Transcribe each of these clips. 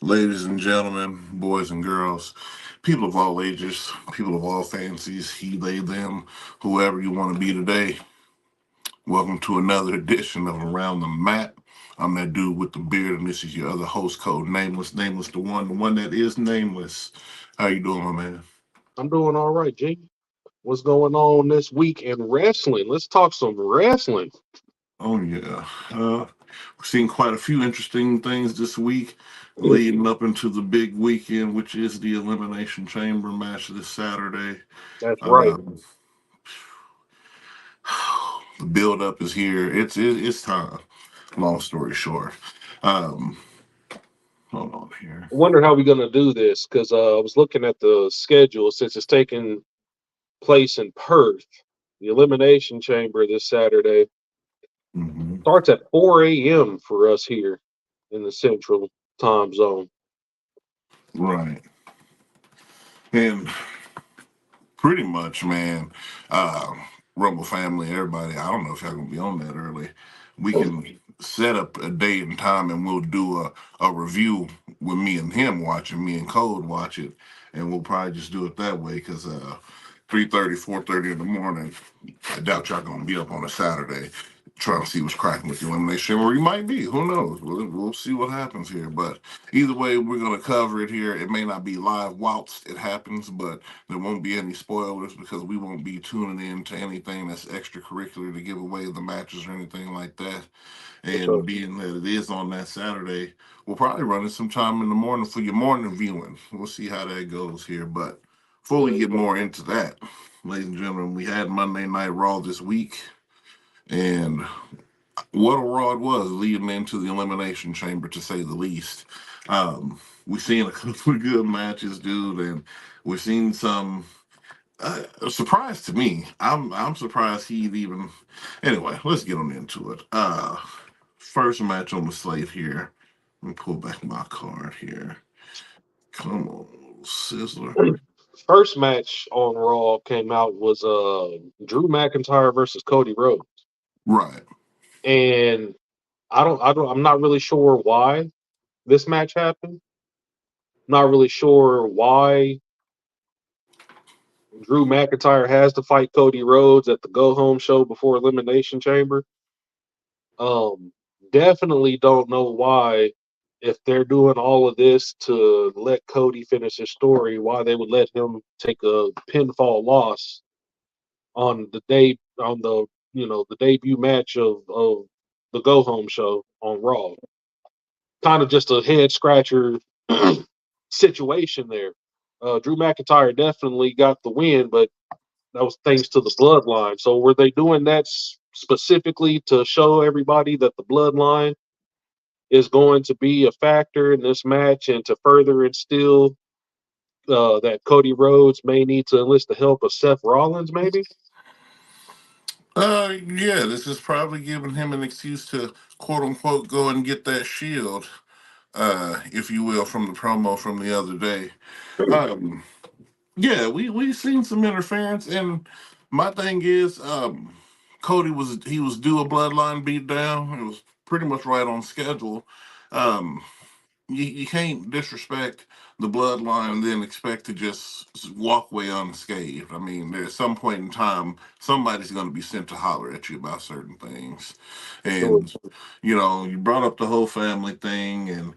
Ladies and gentlemen, boys and girls, people of all ages, people of all fancies, he, they, them, whoever you want to be today, welcome to another edition of Around the Mat. I'm that dude with the beard, and this is your other host code, Nameless. Nameless, the one that is nameless. How you doing, my man? I'm doing all right, G. What's going on this week in wrestling? Let's talk some wrestling. Oh, yeah. We're seeing quite a few interesting things this week leading up into the big weekend, which is the Elimination Chamber match this Saturday. That's right. Um, the build up is here. It's time. Long story short, um, hold on here. I wonder how we're gonna do this because I was looking at the schedule since it's taking place in Perth. The Elimination Chamber this Saturday Hmm. starts at 4 a.m. for us here in the Central Time Zone. Right, and pretty much, man. Uh, Rumble family, everybody. I don't know if y'all gonna be on that early. We can set up a date and time, and we'll do a review with me and him watching, me and Code watch it, and we'll probably just do it that way because 3:30, 4:30 in the morning. I doubt y'all gonna be up on a Saturday trying to see what's cracking with the elimination, or you might be. Who knows? We'll see what happens here. But either way, we're gonna cover it here. It may not be live whilst it happens, but there won't be any spoilers because we won't be tuning in to anything that's extracurricular to give away the matches or anything like that. For And sure. being that it is on that Saturday, we'll probably run it sometime in the morning for your morning viewing. We'll see how that goes here. But before we There you get go. more into that, ladies and gentlemen, we had Monday Night Raw this week. And what a Raw it was leading into the Elimination Chamber, to say the least. We've seen a couple of good matches, dude, and we've seen some. A surprise to me. I'm surprised he'd even. Anyway, let's get on into it. First match on the slate here. Let me pull back my card here. Come on, Sizzler. First match on Raw came out was Drew McIntyre versus Cody Rhodes, Right. and I'm not really sure why this match happened. Not really sure why Drew McIntyre has to fight Cody Rhodes at the Go Home show before Elimination Chamber. Um, Definitely don't know why, if they're doing all of this to let Cody finish his story, why they would let him take a pinfall loss on the day on the debut match of the Go Home show on Raw. Kind of just a head scratcher situation there. Drew McIntyre definitely got the win, but that was thanks to the bloodline. So were they doing that specifically to show everybody that the bloodline is going to be a factor in this match and to further instill that Cody Rhodes may need to enlist the help of Seth Rollins, maybe? Yeah, this is probably giving him an excuse to quote unquote go and get that shield, if you will, from the promo from the other day. Um, yeah, we seen some interference, and my thing is, Cody was due a bloodline beat down. It was pretty much right on schedule. Um, you can't disrespect the bloodline and then expect to just walk away unscathed. I mean, there's some point in time somebody's going to be sent to holler at you about certain things, Sure. and you brought up the whole family thing, and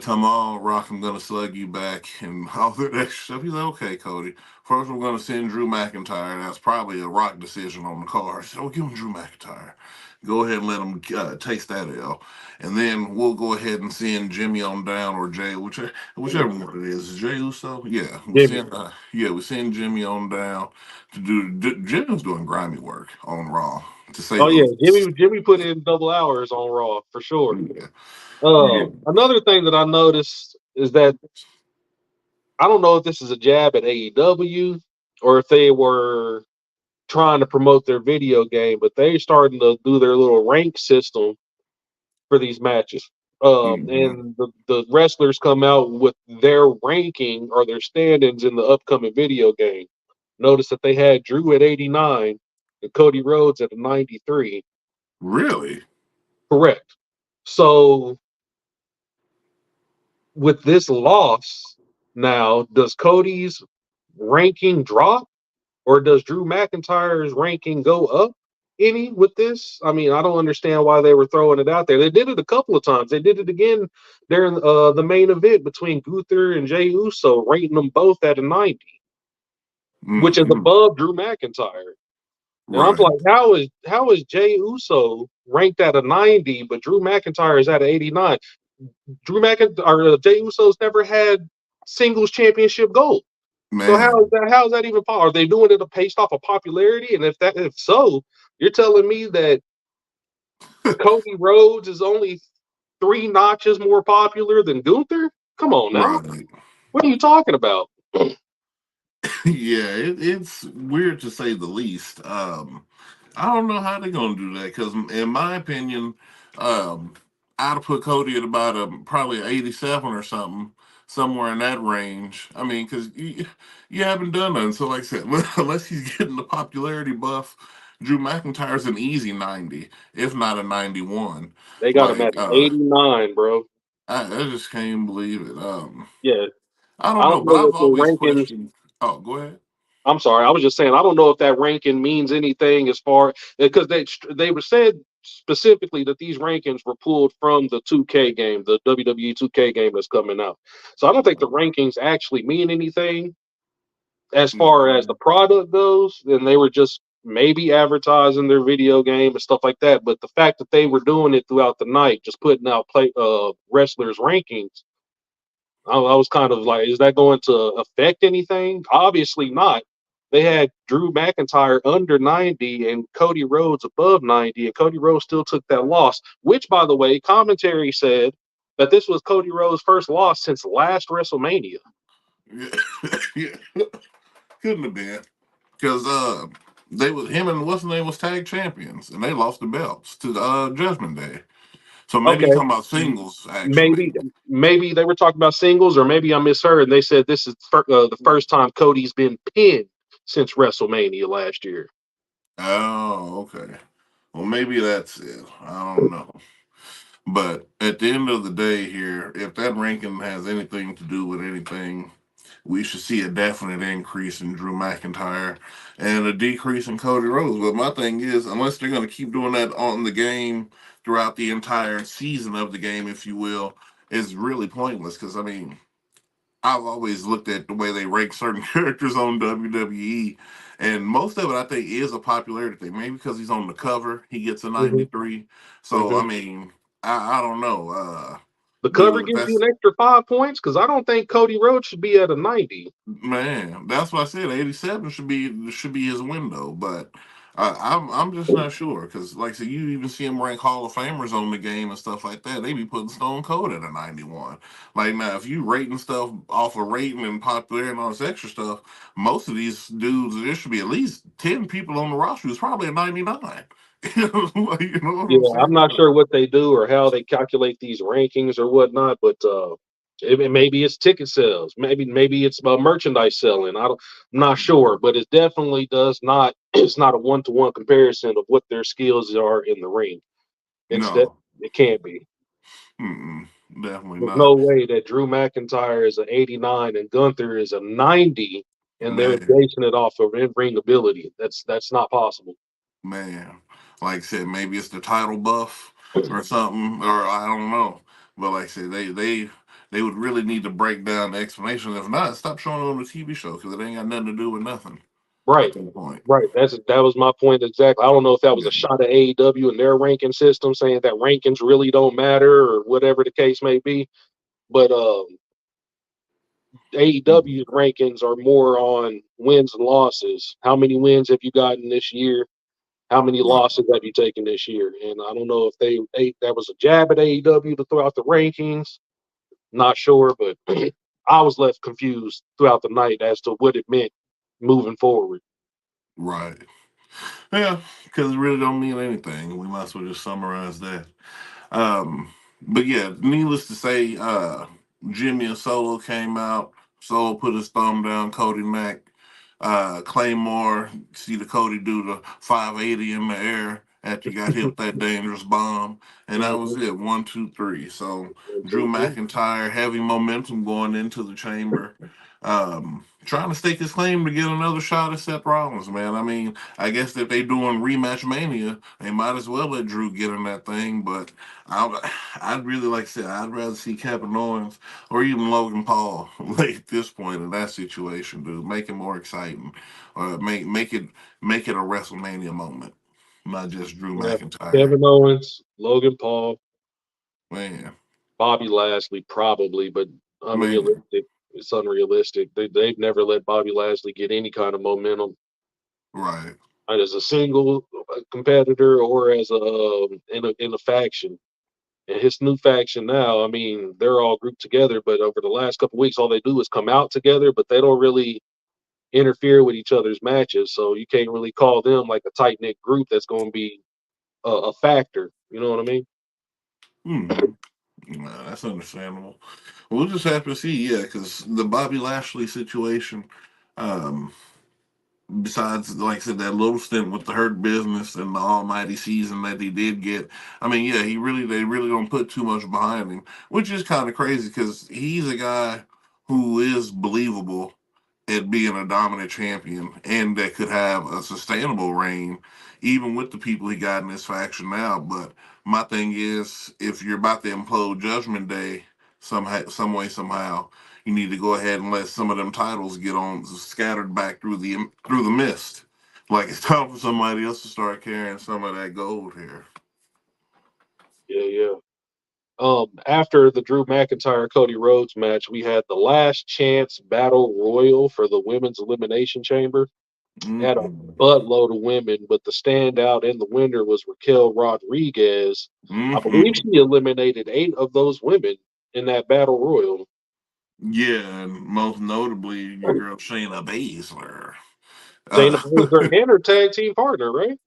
tell "Oh, Rock, I'm going to slug you back," and all that extra stuff. He's like, "Okay, Cody. First, we're going to send Drew McIntyre. That's probably a Rock decision on the card. So give him Drew McIntyre. Go ahead and let him taste that L." And then we'll go ahead and send Jimmy on down, or Jay, whichever one it is. Jay Uso, yeah. Jimmy. We send Jimmy on down to do. Jimmy's doing grimy work on Raw, to say Oh the yeah, least. Jimmy put in double hours on Raw for sure. Yeah, yeah. Another thing that I noticed is that I don't know if this is a jab at AEW or if they were trying to promote their video game, but they starting to do their little rank system for these matches. Mhm. And the wrestlers come out with their ranking or their standings in the upcoming video game. Notice that they had Drew at 89 and Cody Rhodes at a 93. Really? Correct. So with this loss, now does Cody's ranking drop, or does Drew McIntyre's ranking go up any with this? I mean, I don't understand why they were throwing it out there. They did it a couple of times. They did it again during the main event between Gunther and Jey Uso, rating them both at a 90, which is Hmm. above Drew McIntyre. And I'm Right. like, how is Jey Uso ranked at a 90, but Drew McIntyre is at an 89? Drew McIntyre or Jey Uso's never had singles championship gold. So Man. how is that even possible? Are they doing it based off of popularity? And if so, you're telling me that Cody Rhodes is only three notches more popular than Gunther? Come on now. Right. What are you talking about? Yeah, it's weird to say the least. I don't know how they're gonna do that because, in my opinion, um, I'd put Cody at about probably 87 or something, somewhere in that range. I mean, because you haven't done nothing. So, like I said, unless he's getting the popularity buff, Drew McIntyre's an easy 90, if not a 91. They got him Like, at 89, bro. I just can't believe it. Yeah. I I don't know, don't but know I've what the always rankings. questioned. Oh, go ahead. I'm sorry. I was just saying I don't know if that ranking means anything as far because they were said specifically that these rankings were pulled from the 2K game, the WWE 2K game that's coming out. So I don't think the rankings actually mean anything as far as the Mhm. product goes. Then they were just maybe advertising their video game and stuff like that. But the fact that they were doing it throughout the night, just putting out wrestlers rankings, I was kind of like, is that going to affect anything? Obviously not. They had Drew McIntyre under 90 and Cody Rhodes above 90, and Cody Rhodes still took that loss, which, by the way, commentary said that this was Cody Rhodes' first loss since last WrestleMania. Yeah, yeah. Couldn't have been because they was him and what's the name was tag champions and they lost the belts to the Judgment Day. So maybe you're Okay, talking about singles actually. maybe they were talking about singles, or maybe I misheard and they said this is the first time Cody's been pinned since WrestleMania last year. Oh, okay. Well, maybe that's it. I don't know. But at the end of the day, here, if that ranking has anything to do with anything, we should see a definite increase in Drew McIntyre and a decrease in Cody Rhodes. But my thing is, unless they're going to keep doing that on the game throughout the entire season of the game, if you will, it's really pointless. Because, I mean, I've always looked at the way they rank certain characters on WWE, and most of it I think is a popularity thing. Maybe because he's on the cover, he gets a Hmm. 93. So, I Hmm. mean, I don't know. The cover Dude, gives you that's an extra 5 points because I don't think Cody Rhodes should be at a 90. Man, that's what I said. 87 should be his window, but I'm just not sure because, like I said, you even see him rank Hall of Famers on the game and stuff like that. They be putting Stone Cold at a 91. Like now, if you rating stuff off of rating and popularity and all this extra stuff, most of these dudes there should be at least 10 people on the roster who's probably a 99. You know what I'm Yeah, I'm saying? not sure what they do or how they calculate these rankings or whatnot, but maybe it's ticket sales, maybe it's merchandise selling. I'm not sure, but it definitely does not. It's not a one-to-one comparison of what their skills are in the ring. It's that No, it can't be. mm-mm, definitely There's no not. way that Drew McIntyre is an 89 and Gunther is a 90, and they're Man. basing it off of in-ring ability. That's not possible. Man, like I said, maybe it's the title buff or something, or I don't know. But like I said, they would really need to break down the explanation. If not, stop showing it on the TV show because it ain't got nothing to do with nothing at Right. that point. Right. That was my point exactly. I don't know if that was Yeah, a shot at AEW and their ranking system saying that rankings really don't matter or whatever the case may be. But AEW's rankings are more on wins and losses. How many wins have you gotten this year? How many right, losses have you taken this year? And I don't know if they that was a jab at AEW to throw out the rankings. Not sure, but I was left confused throughout the night as to what it meant moving forward. right. Yeah, because it really don't mean anything. We might as well just summarize that. Um, but yeah, needless to say, Jimmy and Solo came out. Solo put his thumb down. Cody Mack, Claymore, see the Cody do the 580 in the air, after he got hit with that dangerous bomb, and that was Mhm. it. 1, 2, 3. So One, Drew two, three. McIntyre, heavy momentum going into the chamber. Trying to stake his claim to get another shot at Seth Rollins, man. I mean, I guess if they doing rematch mania, they might as well let Drew get in that thing. But I'd really like to say I'd rather see Kevin Owens or even Logan Paul at this point in that situation, dude. Make it more exciting, or make it a WrestleMania moment, not just Drew Yeah. McIntyre. Kevin Owens, Logan Paul, Man, Bobby Lashley, probably, but man, unrealistic. It's unrealistic. They've never let Bobby Lashley get any kind of momentum, right. either as a single competitor or as in a faction. And his new faction now, I mean, they're all grouped together, but over the last couple weeks, all they do is come out together, but they don't really interfere with each other's matches. So you can't really call them like a tight knit group that's going to be a factor. You know what I mean? Hmm. Nah, that's understandable. We'll just have to see, yeah, because the Bobby Lashley situation, um, besides, like I said, that little stint with the Hurt Business and the almighty season that he did get, I mean, yeah, they really don't put too much behind him, which is kind of crazy because he's a guy who is believable at being a dominant champion and that could have a sustainable reign, even with the people he got in this faction now. But my thing is, if you're about to implode Judgment Day somehow, some way, somehow, you need to go ahead and let some of them titles get on scattered back through the mist. Like it's time for somebody else to start carrying some of that gold here. Yeah, yeah. After the Drew McIntyre Cody Rhodes match, we had the last chance battle royal for the women's elimination chamber. Had a Mm-mm. buttload of women, but the standout and the winner was Raquel Rodriguez. I believe Mm-hmm. she eliminated 8 of those women in that battle royal. Yeah, and most notably your girl Shayna Baszler. Shayna Uh, Baszler and her tag team partner, right?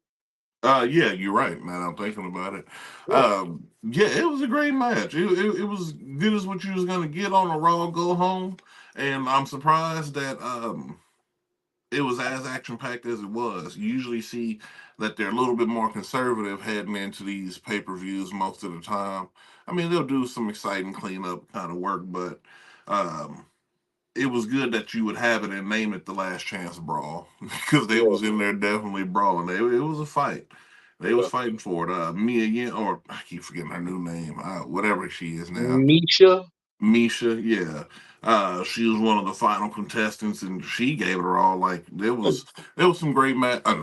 yeah, you're right, man. I'm thinking about it. Yeah, Yeah, it was a great match. It was good as what you was gonna get on a Raw go home, and I'm surprised that it was as action packed as it was. You usually see that they're a little bit more conservative heading into these pay per views most of the time. I mean, they'll do some exciting cleanup kind of work, but um, it was good that you would have it and name it the Last Chance Brawl because they yeah, was in there definitely brawling. It was a fight. They was yeah. fighting for it. Mia again, or I keep forgetting her new name. Whatever she is now. Misha, Misha, yeah. She was one of the final contestants, and she gave it her all. Like there was some great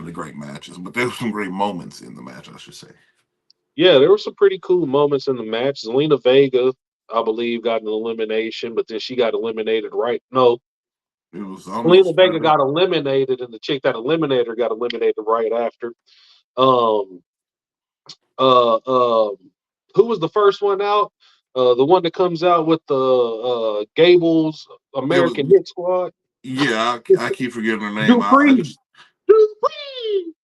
the great matches, but there was some great moments in the match, I should say. yeah, there were some pretty cool moments in the match. Zelina Vega, I believe, got an elimination, but then she got eliminated right. No, It was Zelina almost Vega perfect. got eliminated, and the chick that eliminated her got eliminated right after. Um, uh, um, who was the first one out? The one that comes out with the Gables It was American Hit Squad. yeah. I keep forgetting her name. I Dupree. just Dupree.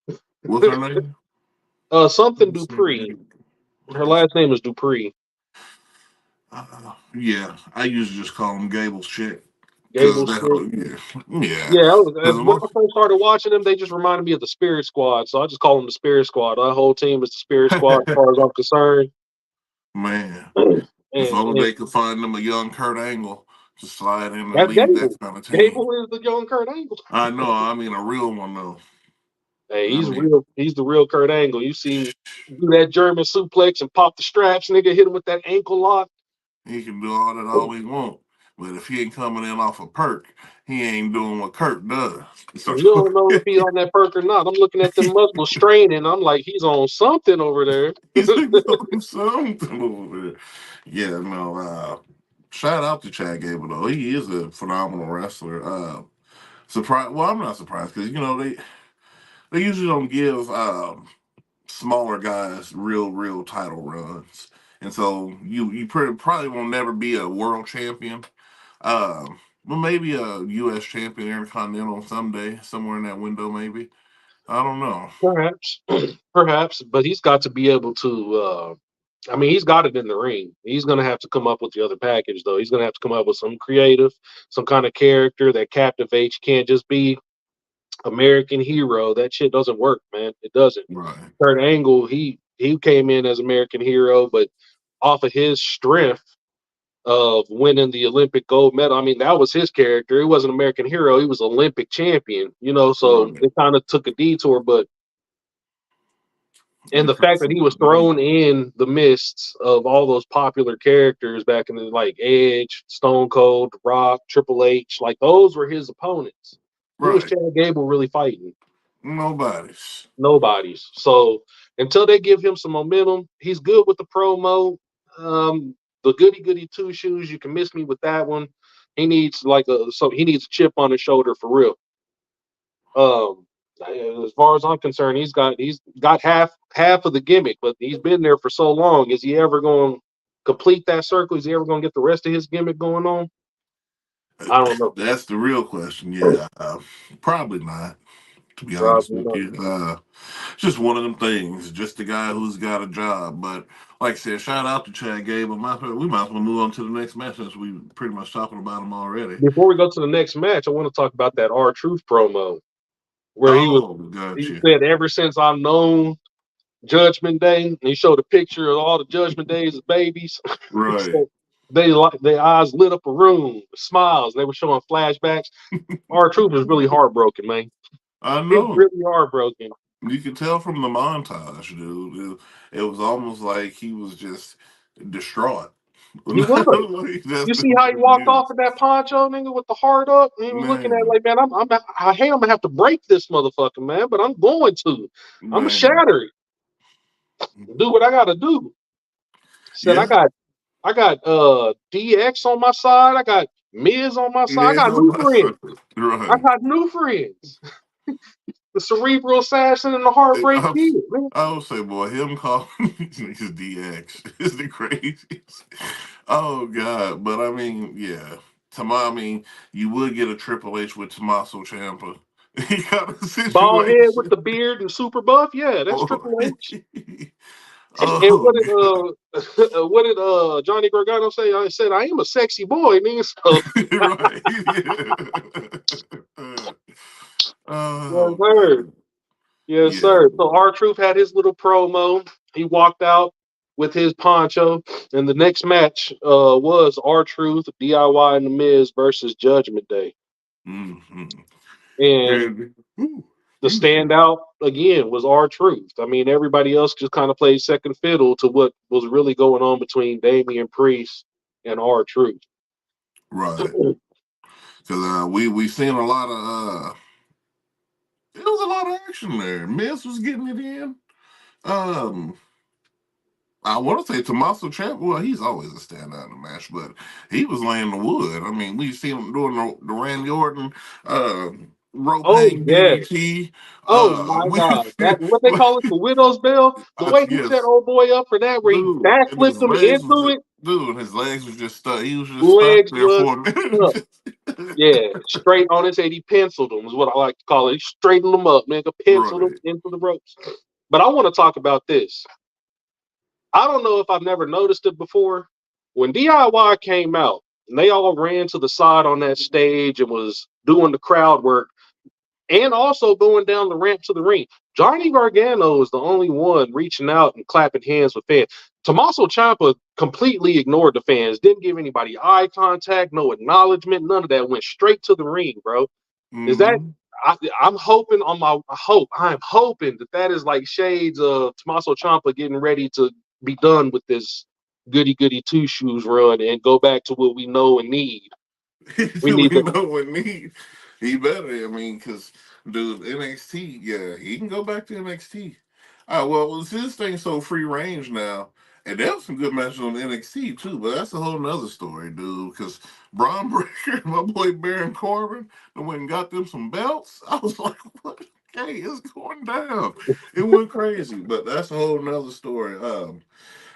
what's her name? Something Dupree. Her last name is Dupree. Yeah, I usually just call him Gable's chick because Gables that chick. yeah. Yeah, Because when I first started watching them, they just reminded me of the Spirit Squad, so I just call them the Spirit Squad. Our whole team is the Spirit Squad, as far as I'm concerned. man, if only And they could find them a young Kurt Angle to slide in and that's lead that Gable. kind of team. Gable is the young Kurt Angle. I know. I mean, a real one though. Hey, I he's mean, real. He's the real Kurt Angle. You see him do that German suplex and pop the straps, nigga. Hit him with that ankle lock. he can do all that all he want, but if he ain't coming in off a perk, he ain't doing what Kurt does. So You don't know if he's on that perk or not. I'm looking at them muscles straining. I'm like, he's on something over there. he's doing something over there. Yeah, no. Shout out to Chad Gable though. He is a phenomenal wrestler. Surprised. Well, I'm not surprised because they usually don't give smaller guys real title runs, and so probably won't never be a world champion. But maybe a U.S. champion, Intercontinental someday, somewhere in that window. Maybe I don't know. Perhaps, perhaps, but he's got to be able to. I mean, he's got it in the ring. He's going to have to come up with the other package, though. He's going to have to come up with some creative, some kind of character that captivates. You can't just be American hero. That shit doesn't work, man. It doesn't. Right. Kurt Angle, he came in as American hero, but off of his strength of winning the Olympic gold medal. I mean, that was his character. He wasn't American hero. He was Olympic champion, so Right. it kind of took a detour, but and And the fact Chris that is he was the beat. thrown in the midst of all those popular characters back in the like Edge, Stone Cold, Rock, Triple H, like those were his opponents. Who was Right. Chad Gable really fighting? Nobody's. Nobody's. So until they give him some momentum, he's good with the promo. The goody goody two shoes, you can miss me with that one. He needs he needs a chip on his shoulder for real. Um, as far as I'm concerned, he's got half of the gimmick, but he's been there for so long. Is he ever going to complete that circle? Is he ever going to get the rest of his gimmick going on? I don't know. That's the real question. Yeah. Probably not, to be honest Probably with not. you. Just one of them things. Just a guy who's got a job. But like I said, shout out to Chad Gable. We might as well move on to the next match since we pretty much talking about him already. Before we go to the next match, I want to talk about that R Truth promo where Oh, he gotcha. said, "Ever since I've known Judgment Day," and he showed a picture of all the Judgment Days as babies. Right. So they like their eyes lit up a room, smiles. They were showing flashbacks. R Truth was really heartbroken, man. I He's know. really heartbroken. You could tell from the montage, dude. It was almost like he was just distraught. He was. That's You the see how he word to walked use. off in that poncho, nigga, with the heart up, and he was looking at it Man, like, man, I hate I'm gonna have to break this motherfucker, man, but I'm going to. I'm gonna man. shatter it, do what I gotta do. Said Yeah. I got DX on my side, I got Miz on my side, I Miz got on new my side. friends. I Right. got new friends. The cerebral assassin and the heartbreak I, kid, man. I would say, boy, him calling these niggas DX is the craziest. Oh God. But I mean, yeah. I mean, you would get a Triple H with Tommaso Ciampa. He got a Bald head with situation. the beard and super buff, yeah, that's Oh, Triple H. And oh what did Johnny Gargano say? I said I am a sexy boy, man. So right. Yeah. yes, Oh sir. man. Yes, Yeah. sir. So R Truth had his little promo. He walked out with his poncho, and the next match was R Truth, DIY, and the Miz versus Judgment Day. Mm-hmm. And And ooh, the excuse me. standout again was R Truth. I mean, everybody else just kind of played second fiddle to what was really going on between Damian Priest and R Truth. Right. Because we seen a lot of it was a lot of action there. Miz was getting it in. Um, I want to say Tommaso Ciampa. Well, he's always a standout in the match, but he was laying the wood. I mean, we seen him doing the Randy Orton, uh, rope Oh hang yes. DDT. Oh my We God. That what they call it, the widow's bell. The way he set yes, old boy up for that, where he dude, and his backflipped him legs was into just, it, dude, his legs was just stuck. He was just stuck legs there was for a minute. up. Yeah, straight on his head. He penciled him, is what I like to call it. He straightened them up, man. Penciled them Right. into the ropes. But I want to talk about this. I don't know if I've never noticed it before. When DIY came out, and they all ran to the side on that stage and was doing the crowd work and also going down the ramp to the ring. Johnny Gargano is the only one reaching out and clapping hands with fans. Tommaso Ciampa completely ignored the fans, didn't give anybody eye contact, no acknowledgement, none of that. Went straight to the ring, bro. Is that? Mm-hmm. I'm hoping on my hope. I'm hoping that is like shades of Tommaso Ciampa getting ready to be done with this goody goody two shoes run and go back to what we know and need. We Do need we the know what need? He better. I mean, because dude, NXT, yeah, he can go back to NXT. Well, this thing's so free range now, and there was some good matches on NXT too, but that's a whole nother story, dude. Because Braun Breaker, my boy Baron Corbin, and went and got them some belts. I was like, what? Okay, it's going down. It went crazy, but that's a whole nother story.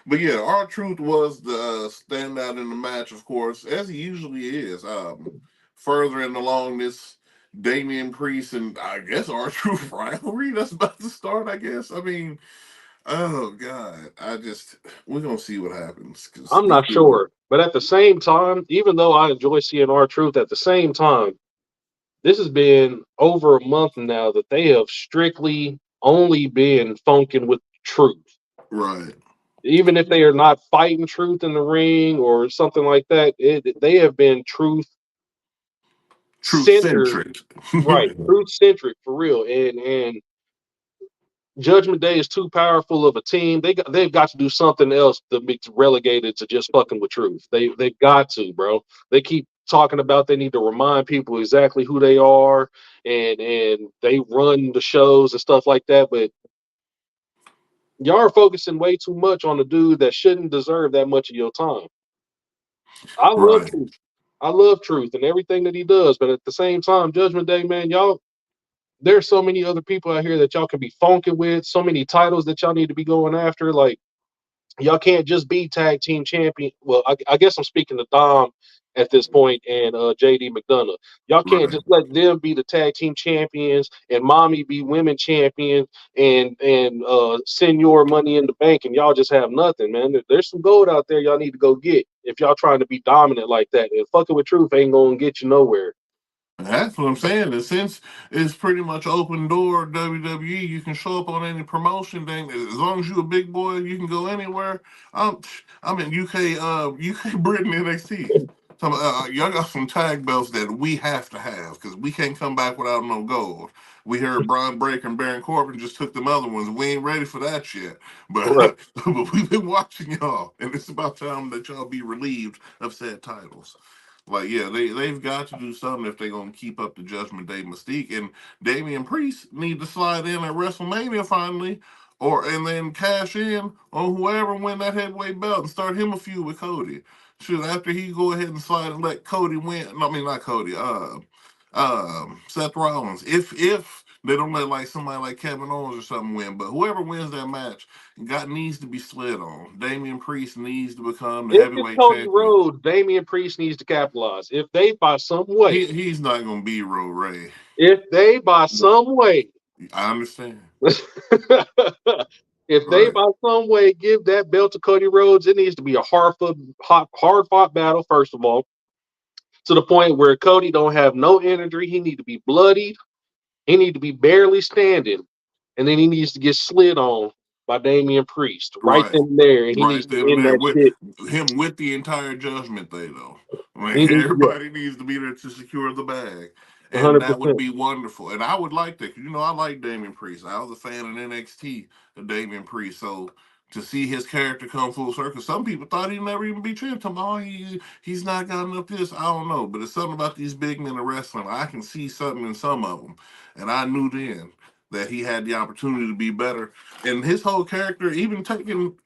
But yeah, R Truth was the standout in the match, of course, as he usually is. Furthering along this Damian Priest and I guess R Truth rivalry that's about to start. I guess. I mean, oh God, we're gonna see what happens because I'm these not people. sure. But at the same time, even though I enjoy seeing R Truth, at the same time, this has been over a month now that they have strictly only been funking with truth. Right. Even if they are not fighting truth in the ring or something like that, they have been truth Truth centered, centric. right? Truth centric for real. And Judgment Day is too powerful of a team. They've got to do something else to be relegated to just fucking with truth. They've got to, bro. They keep talking about they need to remind people exactly who they are, and they run the shows and stuff like that. But y'all are focusing way too much on a dude that shouldn't deserve that much of your time. I love Right. truth. I love truth and everything that he does, but at the same time, Judgment Day, man, y'all, there's so many other people out here that y'all can be funking with, so many titles that y'all need to be going after. Like, y'all can't just be tag team champion. Well, I guess I'm speaking to Dom at this point and JD McDonough. Y'all can't Right. just let them be the tag team champions and mommy be women champions and senior money in the bank and y'all just have nothing, man. There's some gold out there y'all need to go get if y'all trying to be dominant like that. And fucking with truth ain't gonna get you nowhere. That's what I'm saying. And since it's pretty much open door WWE, you can show up on any promotion thing. As long as you're a big boy, you can go anywhere. I'm I'm in UK Britain NXT. So, y'all got some tag belts that we have to have because we can't come back without no gold. We heard Brian Breaker and Baron Corbin just took them other ones. We ain't ready for that yet. But Right. but we've been watching y'all, and it's about time that y'all be relieved of said titles. Like, yeah, they've got to do something if they're gonna keep up the Judgment Day mystique. And Damian Priest need to slide in at WrestleMania finally, or and then cash in on whoever win that heavyweight belt and start him a feud with Cody. Shoot, after he go ahead and slide and let Cody win. No, I mean not Cody. Seth Rollins. If they don't let like somebody like Kevin Owens or something win, but whoever wins that match got needs to be slid on. Damian Priest needs to become the If it's heavyweight Cody champion. Rhodes, Damian Priest needs to capitalize. If they by some way, He's not gonna be Ro Ray. if they by some way I understand. if they Right. by some way give that belt to Cody Rhodes, it needs to be a hard fought battle, first of all, to the point where Cody don't have no energy. He need to be bloodied. He need to be barely standing, and then he needs to get slid on by Damian Priest right Right. then and there, and he needs Right to then and end there that with shit. him with the entire Judgment Day though. I mean, He needs, yeah, everybody needs to be there to secure the bag, and that would 100%. be wonderful. And I would like that. You know, I like Damian Priest. I was a fan of NXT of Damian Priest, so to see his character come full circle, some people thought he'd never even be champion. Oh, he's not got enough this. I don't know, but it's something about these big men in wrestling. I can see something in some of them, and I knew then that he had the opportunity to be better. And his whole character, even taking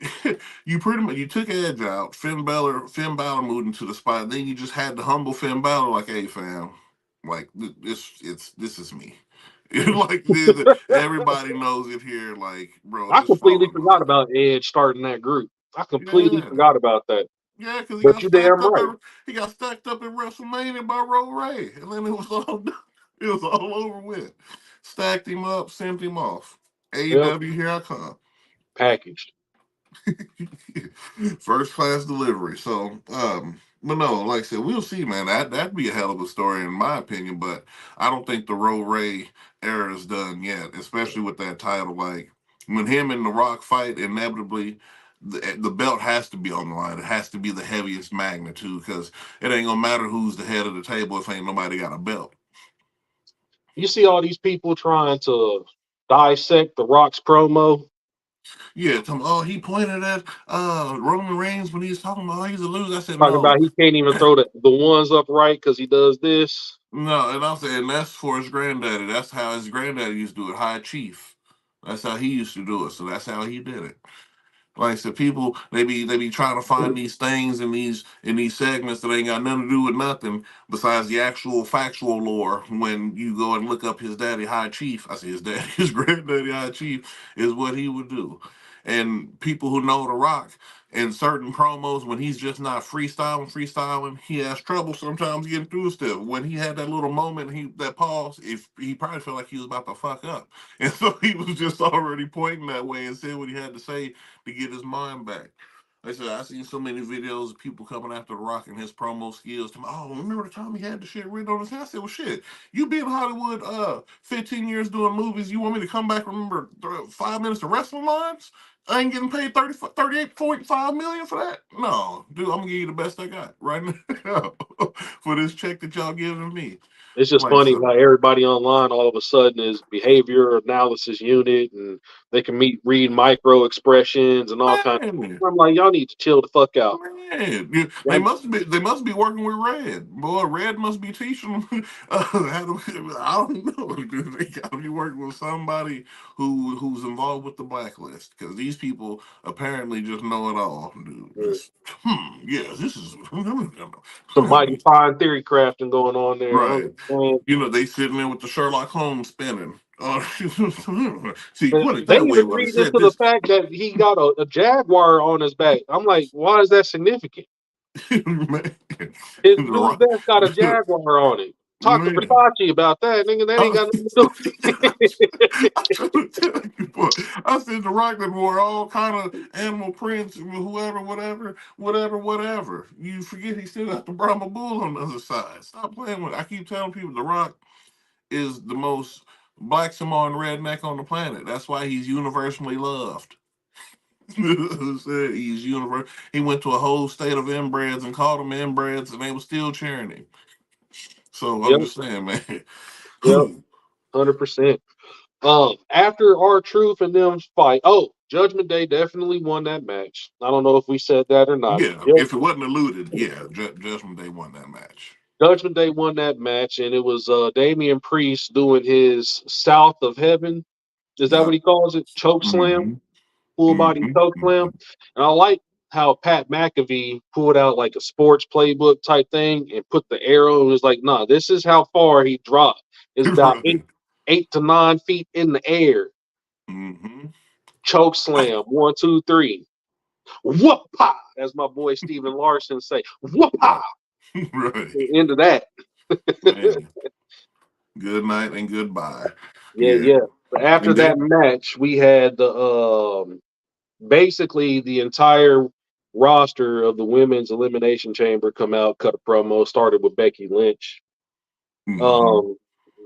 you pretty much you took Edge out, Finn Balor moved into the spot, then you just had the humble Finn Balor like, hey fam, like this is me. Like everybody knows it here, like, bro, I just fall completely in forgot line. about Edge starting that group. I completely Yeah. forgot about that. Yeah, because But you damn right. he got stacked up at WrestleMania by Ro Ray. And then it was all done. It was all over with. Stacked him up, sent him off. Yep, AEW, here I come. packaged. First class delivery. So, but no, like I said, we'll see, man. That'd be a hell of a story in my opinion. But I don't think the Ro Ray era is done yet, especially with that title. Like when him and The Rock fight, inevitably. The belt has to be on the line. It has to be the heaviest magnitude because it ain't gonna matter who's the head of the table if ain't nobody got a belt. You see all these people trying to dissect the Rock's promo, Yeah, oh, he pointed at Roman Reigns when he was talking about, oh, he's a loser. I said talking no. about he can't even throw the ones up right because he does this. No, and I'm saying that's for his granddaddy. That's how his granddaddy used to do it, High Chief. That's how he used to do it. So that's how he did it. Like I said, people they be trying to find these things in these segments that ain't got nothing to do with nothing besides the actual factual lore. When you go and look up his daddy High Chief, I say his daddy, his granddaddy High Chief is what he would do. And people who know The Rock in certain promos when he's just not freestyling, he has trouble sometimes getting through stuff. When he had that little moment, he that pause, if he probably felt like he was about to fuck up, and so he was just already pointing that way and saying what he had to say to get his mind back. Like I said, I seen so many videos of people coming after The Rock and his promo skills. Oh, remember the time he had the shit written on his head? I said, well, shit, you been in Hollywood 15 years doing movies. You want me to come back and remember 5 minutes of wrestling lines? I ain't getting paid 38.5 million for that. No, dude, I'm gonna give you the best I got right now for this check that y'all giving me. It's just Like funny so, how everybody online all of a sudden is behavior analysis unit, and they can read micro expressions and all kinds. man. I'm like, y'all need to chill the fuck out. Man, they Y'all, must be working with Red. Boy, Red must be teaching them how to. I don't know. Dude. They got to be working with somebody who's involved with the blacklist because these people apparently just know it all. Dude. Just, yeah, this is some mighty fine theory crafting going on there. I right. understand. They sitting there with the Sherlock Holmes spinning. See, And put it they that way. even When I read said into the this, fact that he got a jaguar on his back. I'm like, why is that significant? man, His the new rock, vest got a jaguar on it. Talk to man. Versace about that, nigga. That ain't I, got nothing to do. I'm trying to tell you, boy. I said the Rock that wore all kind of animal prints, whoever, whatever. You forget he still got the Brahma Bull on the other side. Stop playing with it. I keep telling people the Rock is the most black Samoan redneck on the planet. That's why he's universally loved. He's universal. He went to a whole state of inbreds and called them inbreds, and they were still cheering him. So I'm Yep, just saying, man. yep, 100%. After our truth and them fight, Judgment Day definitely won that match. I don't know if we said that or not. Yeah, if it wasn't alluded, yeah, Judgment Day won that match. Judgment Day won that match, and it was Damian Priest doing his South of Heaven. Is that Yeah. what he calls it? Choke slam, Mm-hmm. full body Mm-hmm. choke slam. Mm-hmm. And I like how Pat McAfee pulled out like a sports playbook type thing and put the arrow and was like, nah, this is how far he dropped. It's about Right. 8 to 9 feet in the air. Mm-hmm. Choke slam. 1, 2, 3. Whoop-pa! As my boy Steven Larson say, whoop-pa! Right. Right. Into that. Man. Good night and goodbye. Yeah, Yeah. yeah. But after And that then match, we had the basically the entire roster of the women's elimination chamber come out, cut a promo. Started with Becky Lynch. mm-hmm. Um,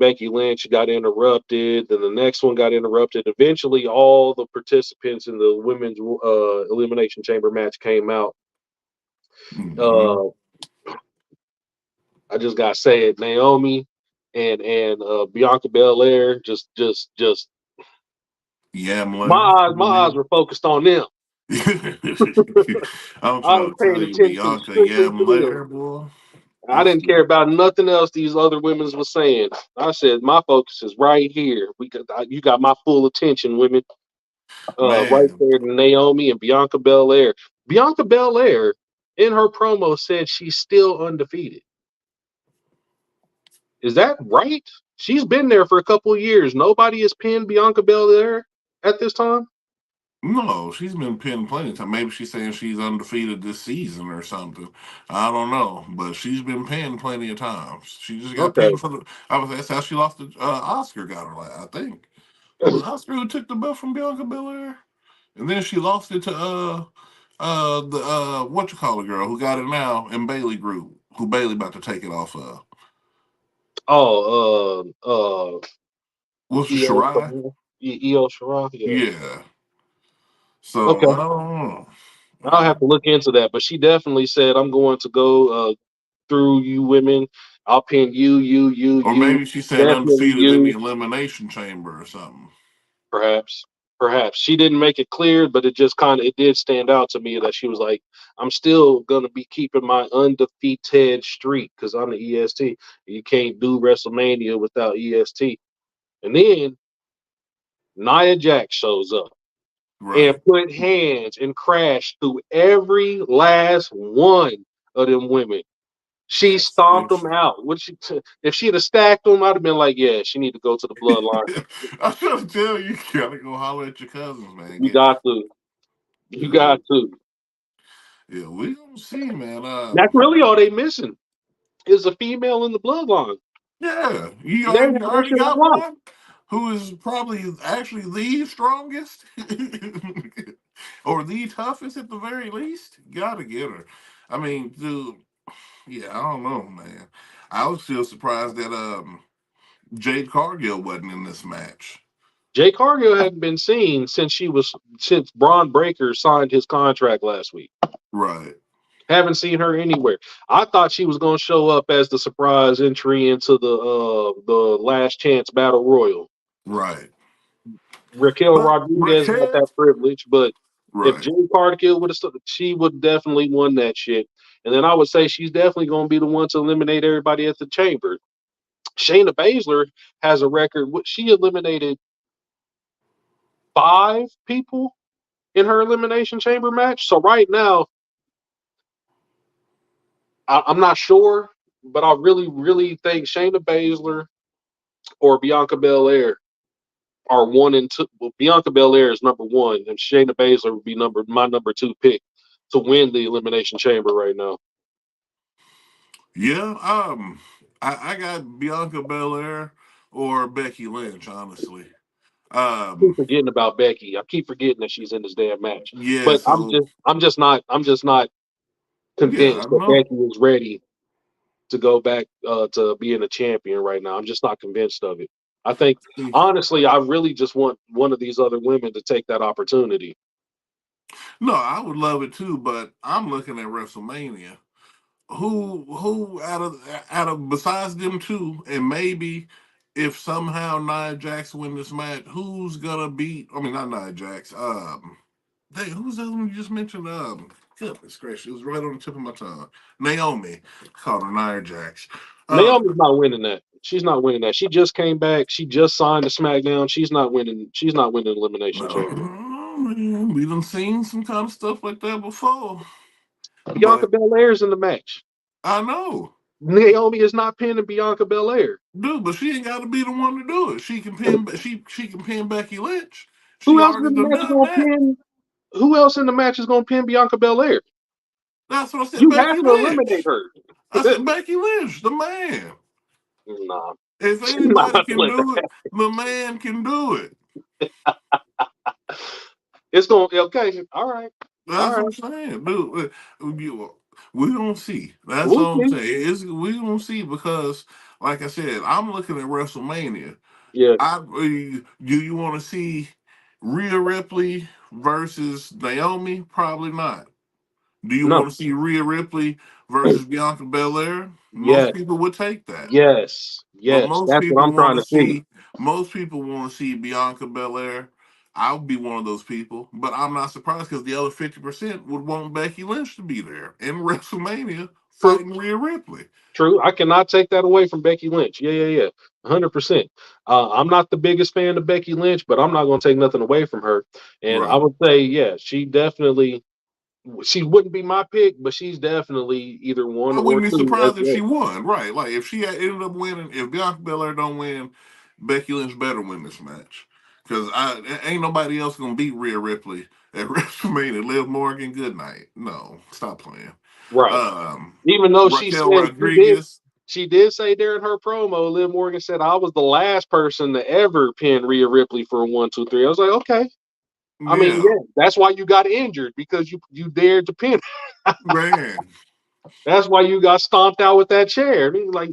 Becky Lynch got interrupted. Then the next one got interrupted. Eventually, all the participants in the women's elimination chamber match came out. Mm-hmm. Uh, I just gotta say it, Naomi and Bianca Belair. Just Yamler. my eyes were focused on them. I'm I was trying to tell paying you, attention Bianca strictly to them. Yamler, boy. I This didn't care about nothing else these other women was saying. I said my focus is right here. You got my full attention, women. Right man. there, Naomi and Bianca Belair. Bianca Belair in her promo said she's still undefeated. Is that right? She's been there for a couple of years. Nobody has pinned Bianca Belair at this time. No, she's been pinned plenty of times. Maybe she's saying she's undefeated this season or something. I don't know, but she's been pinned plenty of times. She just got Okay. pinned for the. I was that's how she lost the Oscar. Got her, I think. Who was Oscar who took the belt from Bianca Belair, and then she lost it to the what you call a girl who got it now in Bailey Group, who Bailey about to take it off of. E- What's the EO Shirai? Shirai. EO Shirai. Yeah. Yeah. So Okay. I don't know. I'll have to look into that. But she definitely said, "I'm going to go through you women. I'll pin Or you. maybe she said Definitely undefeated in the you." elimination chamber or something. Perhaps, perhaps she didn't make it clear, but it just kind of it did stand out to me that she was like, "I'm still gonna be keeping my undefeated streak because I'm the EST. You can't do WrestleMania without EST." And then Nia Jax shows up and Right. put hands and crashed through every last one of them women. She Man, stomped them out. If she'd have stacked them, I'd have been like, "Yeah, she need to go to the bloodline. I'm trying to tell you, you gotta go holler at your cousins, man. You Get got to, you uh, got to." yeah, we gonna see, man. That's really all they missing is a female in the bloodline. Yeah, you They have already that already shit got unlocked. one who is probably actually the strongest. or the toughest at the very least. Gotta get her. I mean, dude, yeah, I don't know, man. I was still surprised that Jade Cargill wasn't in this match. Jay Cargill hadn't been seen since Braun Breaker signed his contract last week. Right, Haven't seen her anywhere. I thought she was going to show up as the surprise entry into the Last Chance Battle Royal. right. Raquel But Rodriguez got Raquel, that privilege, but if right. Jade Cargill would have, she would definitely won that shit. And then I would say she's definitely going to be the one to eliminate everybody at the chamber. Shayna Baszler has a record. She eliminated 5 people in her elimination chamber match. So right now, I'm not sure, but I really, really think Shayna Baszler or Bianca Belair are 1 and 2. Well, Bianca Belair is number 1, and Shayna Baszler would be my number 2 pick to win the elimination chamber right now. Yeah, I got Bianca Belair or Becky Lynch, honestly. I keep Um, forgetting about Becky. I keep forgetting that she's in this damn match. yeah, But so I'm just not yeah, I convinced don't that know. Becky is ready to go back to being a champion right now. I'm just not convinced of it. I think honestly, I really just want one of these other women to take that opportunity. No, I would love it too, but I'm looking at WrestleMania. Who out of besides them two, and maybe if somehow Nia Jax win this match, who's gonna beat? I mean, not Nia Jax. Who's the other one you just mentioned? Goodness gracious, it was right on the tip of my tongue. Naomi, called her Nia Jax. Naomi's not winning that. She's not winning that. She just came back. She just signed to SmackDown. She's not winning. She's not winning Elimination Chamber. Man, we done seen some kind of stuff like that before, Bianca but Belair's in the match. I know. Naomi is not pinning Bianca Belair. Dude, but she ain't got to be the one to do it. She can pin Becky Lynch. She Who else in already the done match is done gonna that. pin? Who else in the match is gonna pin Bianca Belair? That's what I said. You have Becky to eliminate Lynch. her. I said Becky Lynch, the man. Nah, If she's not anybody can doing do it, that. the man can do it. It's gonna okay. All That's what right. I'm saying, dude. We gonna see. That's We'll all I'm see. saying. We gonna see because, like I said, I'm looking at WrestleMania. Yeah. Do you want to see Rhea Ripley versus Naomi? Probably not. Do you No. want to see Rhea Ripley versus Bianca Belair? Most Yes. people would take that. Yes. But Yes. That's what I'm trying to see. most people want to see Bianca Belair. I'll be one of those people, but I'm not surprised because the other 50% would want Becky Lynch to be there in WrestleMania True. fighting Rhea Ripley. True. I cannot take that away from Becky Lynch. Yeah. 100%. I'm not the biggest fan of Becky Lynch, but I'm not going to take nothing away from her. And I Right. would say, yeah, she wouldn't be my pick, but she's definitely either one I or wouldn't be two as surprised if well. she won. Right. Like if she had ended up winning, if Bianca Belair don't win, Becky Lynch better win this match. Because I ain't nobody else gonna beat Rhea Ripley at WrestleMania. Liv Morgan, good night. No, stop playing. Right. Um, Even though Raquel Rodriguez. she did say during her promo, Liv Morgan said, I was the last person to ever pin Rhea Ripley for a 1, 2, 3. I was like, okay. I mean, Yeah, yeah, that's why you got injured because you dared to pin. man. That's why you got stomped out with that chair. I mean, like,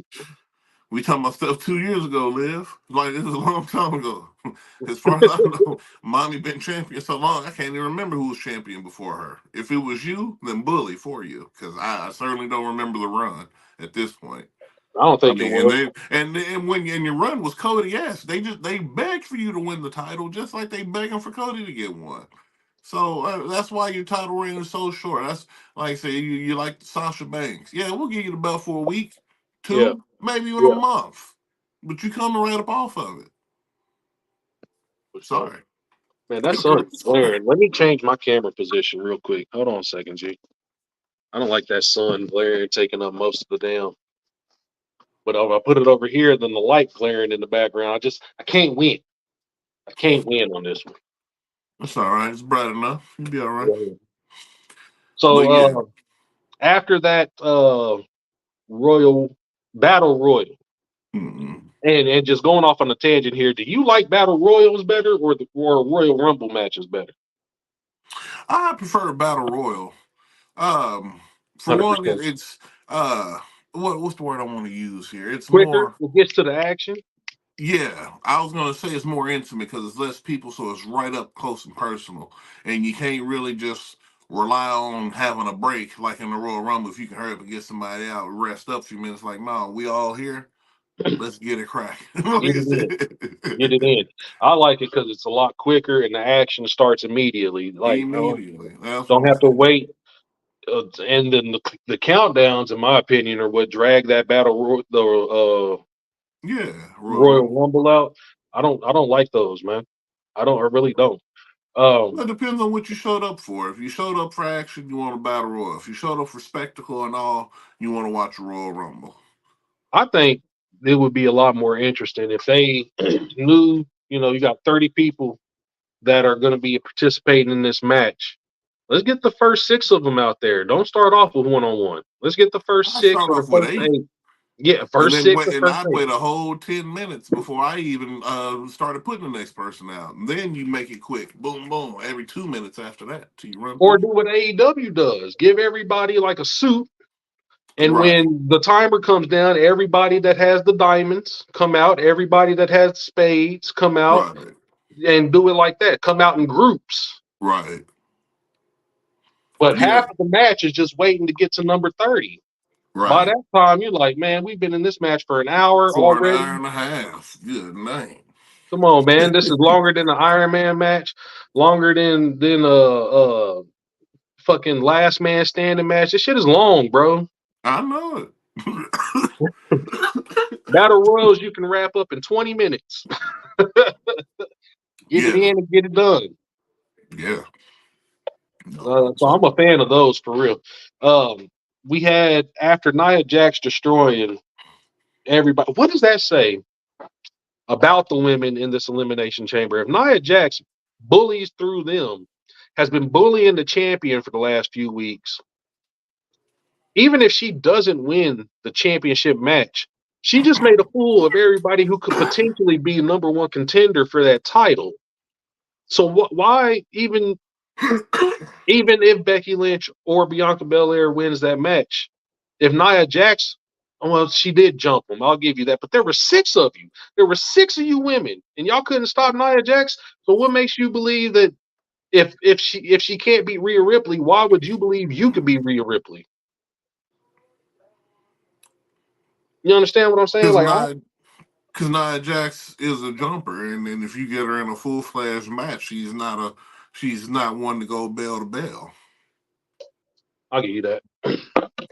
We talking about stuff 2 years ago, Liv. Like this is a long time ago. As far as I know, mommy been champion so long, I can't even remember who was champion before her. If it was you, then bully for you, because I certainly don't remember the run at this point. I don't I think it mean, was. and when and your run was Cody S. They begged for you to win the title, just like they begging for Cody to get one. So that's why your title reign is so short. That's like I say you like Sasha Banks. Yeah, we'll give you the belt for a week, Yeah, two, maybe even a yeah, month, but you coming right up off of it. for sure. Sorry, Man, that sun's sorry. glaring. Let me change my camera position real quick. Hold on a second, G. I don't like that sun glaring, taking up most of the damn. But if I put it over here, then the light glaring in the background. I can't win. I can't win on this That's all right. It's bright enough. You'll be all right. one. But So yeah, after that Royal Battle Royal, mm-mm. and just going off on a tangent here, do you like Battle Royals better or the Royal Rumble matches better? I prefer battle royal. Um, for one, 100%. it's uh, what's the word I want to use here? It's Quicker, more. it gets to the action. Yeah, I was gonna say it's more intimate because it's less people, so it's right up close and personal, and you can't really just rely on having a break like in the Royal Rumble. If you can hurry up and get somebody out, rest up a few minutes, like, no, we all here. Let's get it cracking. Get Like I it in. Get it said. in. I like it because it's a lot quicker and the action starts immediately. Like, Immediately. That's what don't I'm have to saying. wait. And then the countdowns, in my opinion, are what drag that the Yeah, Royal Royal Rumble. Rumble out. I don't like those, man. I really don't. Well, Um, it depends on what you showed up for. If you showed up for action, you want a battle royal. If you showed up for spectacle and all, you want to watch a Royal Rumble. I think it would be a lot more interesting if they knew, you got 30 people that are going to be participating in this match. Let's get the first six of them out there. Don't start off with one on one. Let's get the first I six start or the off with first 8. eight. Yeah, And first then six wait, or and first I'd eight. wait a whole 10 minutes before I even started putting the next person out. And then you make it quick, boom, boom, every 2 minutes after that till you run Or through. do what AEW does. Give everybody like a suit. And Right, when the timer comes down, everybody that has the diamonds come out. Everybody that has spades come out right, and do it like that. Come out in groups. right. But Yeah, half of the match is just waiting to get to number 30. By right. that time, you're like, man, we've been in this match for an hour For an already. hour and a half. Good night. Come on, man. This is longer than the Iron Man match, longer than fucking last man standing match. This shit is long, bro. I know it. Battle Royals you can wrap up in 20 minutes. Get it Yeah, in and get it done. yeah. No, So so I'm a fan of those for real. Um, we had after Nia Jax destroying everybody. What does that say about the women in this elimination chamber? If Nia Jax bullies through them, has been bullying the champion for the last few weeks, even if she doesn't win the championship match, she just made a fool of everybody who could potentially be number one contender for that title. So why even if Becky Lynch or Bianca Belair wins that match, if Nia Jax, well, she did jump them, I'll give you that. But there were six of you. There were six of you women, and y'all couldn't stop Nia Jax. So what makes you believe that if she can't beat Rhea Ripley, why would you believe you could beat Rhea Ripley? You understand what I'm saying? because Like, Nia Jax is a jumper, and then if you get her in a full fledged match, she's not one to go bell to bell. I'll give you that.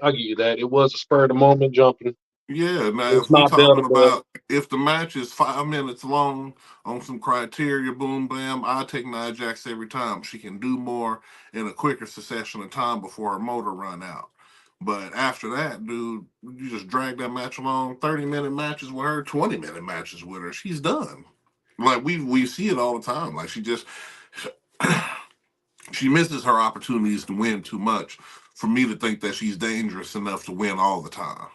I'll give you that. It was a spur of the moment jumping. Yeah, now It's if we not bell to talking bell. about if the match is 5 minutes long on some criteria, boom bam, I take Nia Jax every time. She can do more in a quicker succession of time before her motor run out. But after that, dude, you just drag that match along. 30-minute matches with her, 20-minute matches with her. She's done. Like we see it all the time. Like she misses her opportunities to win too much for me to think that she's dangerous enough to win all the time.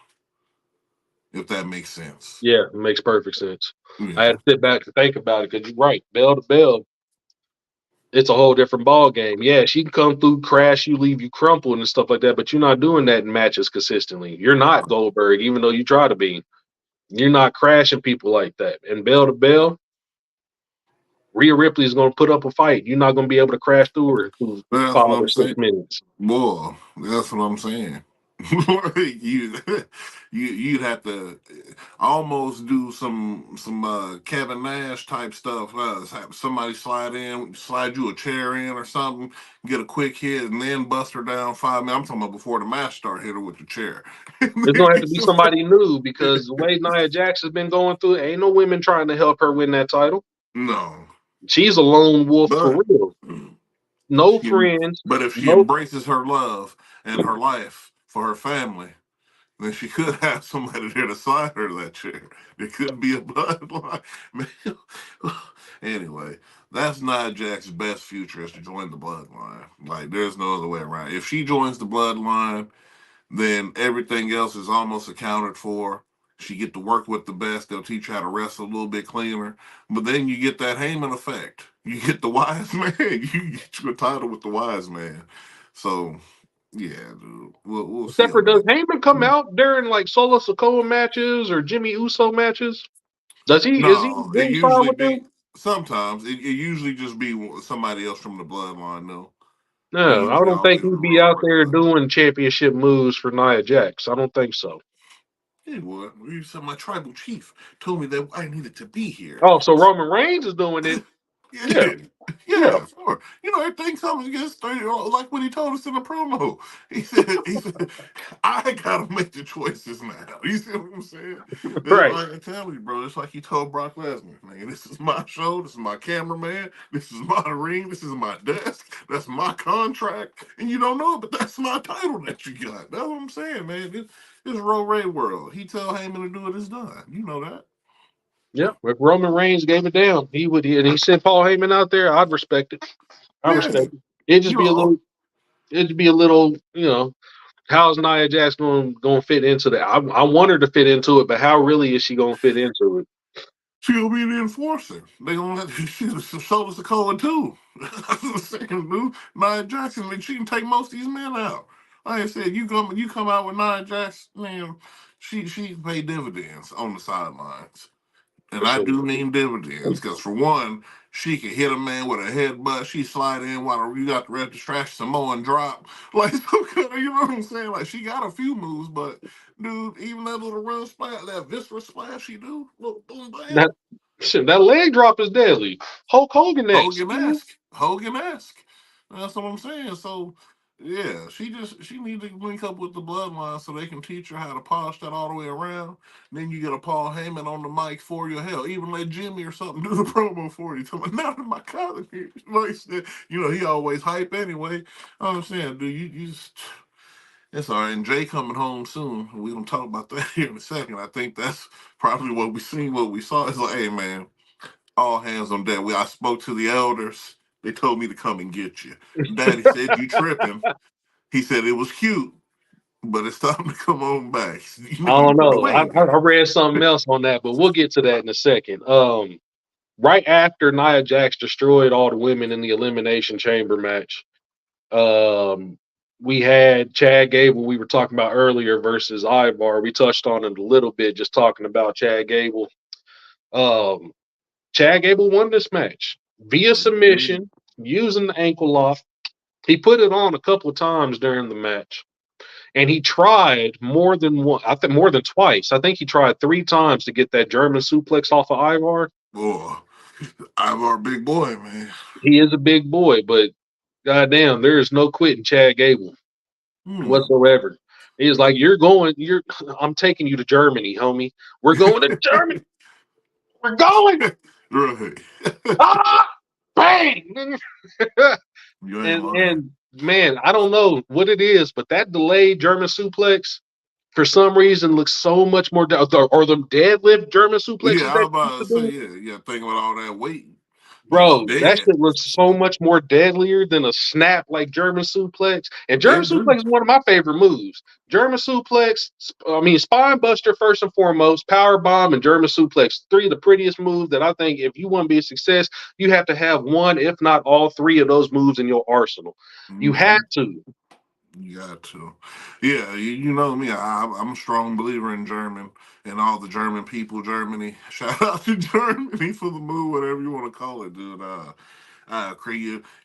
If that makes sense. Yeah, it makes perfect sense. I had Yeah. to sit back and think about it because you're right. Bell to bell, it's a whole different ball game. Yeah, she can come through, crash you, leave you crumpled and stuff like that, but you're not doing that in matches consistently. You're not Goldberg, even though you try to be. You're not crashing people like that. And bell to bell, Rhea Ripley is going to put up a fight. You're not going to be able to crash through her through That's five what or I'm six saying. minutes. Boy, that's what I'm saying. you, you'd have to almost do some Kevin Nash type stuff. Have somebody slide you a chair in or something, get a quick hit, and then bust her down 5 minutes. I'm talking about before the match start, hit her with the chair. It's going to have to be somebody new because the way Nia Jax has been going through it, ain't no women trying to help her win that title. No, She's a lone wolf for but real. No she, friends. but if she No. embraces her love and her life for her family, then she could have somebody there to slide her that chair. There could be a bloodline. Anyway, that's not Jack's best future is to join the bloodline. Like, there's no other way around. If she joins the bloodline, then everything else is almost accounted for. She get to work with the best. They'll teach you how to wrestle a little bit cleaner. But then you get that Heyman effect. You get the wise man. You get your title with the wise man. So yeah, dude. We'll see Except for, on does that. Heyman come out during like Solo Sikoa matches or Jimmy Uso matches? Does he? Is he No, it ringside usually with them? be sometimes it usually just be somebody else from the bloodline though. He No, I usually don't think always he'd be involved out with there blood. doing championship moves for Nia Jax. I don't think so. He would. He said my tribal chief told me that I needed to be here. Oh, so Roman Reigns is doing it. Yeah, Yeah, yeah. yeah, sure. You know, everything comes against like what he told us in the promo. He said, I gotta make the choices now. You see what I'm saying? It's Right. like I tell you, bro. It's like he told Brock Lesnar, man, this is my show. This is my cameraman. This is my ring. This is my desk. That's my contract. And you don't know it, but that's my title that you got. That's what I'm saying, man. This Ro Ray world. He tell Heyman to do it, it's done. You know that. Yeah. If Roman Reigns gave it down, he would. And he sent Paul Heyman out there. I'd respect it. I Yeah. respect it. It'd just You be a know, little. It'd be a little. How's Nia Jax going to fit into that? I want her to fit into it, but how really is she going to fit into it? she'll be the enforcer. They gonna let she's the shoulders of Cohen too. That's what I'm saying, dude. Nia Jackson, like, she can take most of these men out. Like I said, you come out with Nia Jackson, man. She pay dividends on the sidelines, For and I sure. do mean dividends because for one, she can hit a man with a headbutt. She slide in while you got the red distraction, Samoan drop. Like you know what I'm saying? Like she got a few moves, but dude, even that little run splash, that viscera splash she do, little boom bam. That shit, that leg drop is deadly. Hulk Hogan next. Hogan-esque. Hogan-esque. That's what I'm saying. So yeah, she need to link up with the bloodline so they can teach her how to polish that all the way around. Then you get a Paul Heyman on the mic for you. Hell, even let Jimmy or something do the promo for you. Tell me, not in my college here. Like, he always hype anyway. I'm saying, dude, you just it's all right. And Jay coming home soon. We're gonna talk about that here in a second. I think that's probably what we seen, what we saw. It's like, hey man, all hands on deck. I spoke to the elders. They told me to come and get you. Daddy said you tripping. He said it was cute, but it's time to come on back. You I need to don't put know. I, away I again. I read something else on that, but we'll get to that in a second. Right after Nia Jax destroyed all the women in the Elimination Chamber match, um, we had Chad Gable. We were talking about earlier versus Ivar. We touched on it a little bit, just talking about Chad Gable. Um, Chad Gable won this match via submission using the ankle lock. He put it on a couple of times during the match, and he tried more than one. I think more than twice. I think he tried 3 times to get that German suplex off of Ivar. Boy, I'm our big boy, man. He is a big boy, but goddamn, there is no quitting Chad Gable Hmm. whatsoever. He's like, you're going, you're. I'm taking you to Germany, homie. We're going to Germany. We're going. Right. Ah, bang. You ain't and lying. and man, I don't know what it is, but that delayed German suplex for some reason looks so much more. Or the deadlift German Yeah, suplexes I that was he used about to to say, do. yeah. Thinking about all that weight, just Bro, that dead. shit looks so much more deadlier than a snap like German suplex. And German It do. suplex is one of my favorite moves. German suplex, I mean, spine buster first and foremost, power bomb, and German suplex. 3 of the prettiest moves that I think if you want to be a success, you have to have one, if not all 3 of those moves in your arsenal. You have Hmm. to. You got to. Yeah, you know me. I'm a strong believer in German and all the German people, Germany. Shout out to Germany for the move, whatever you want to call it, dude.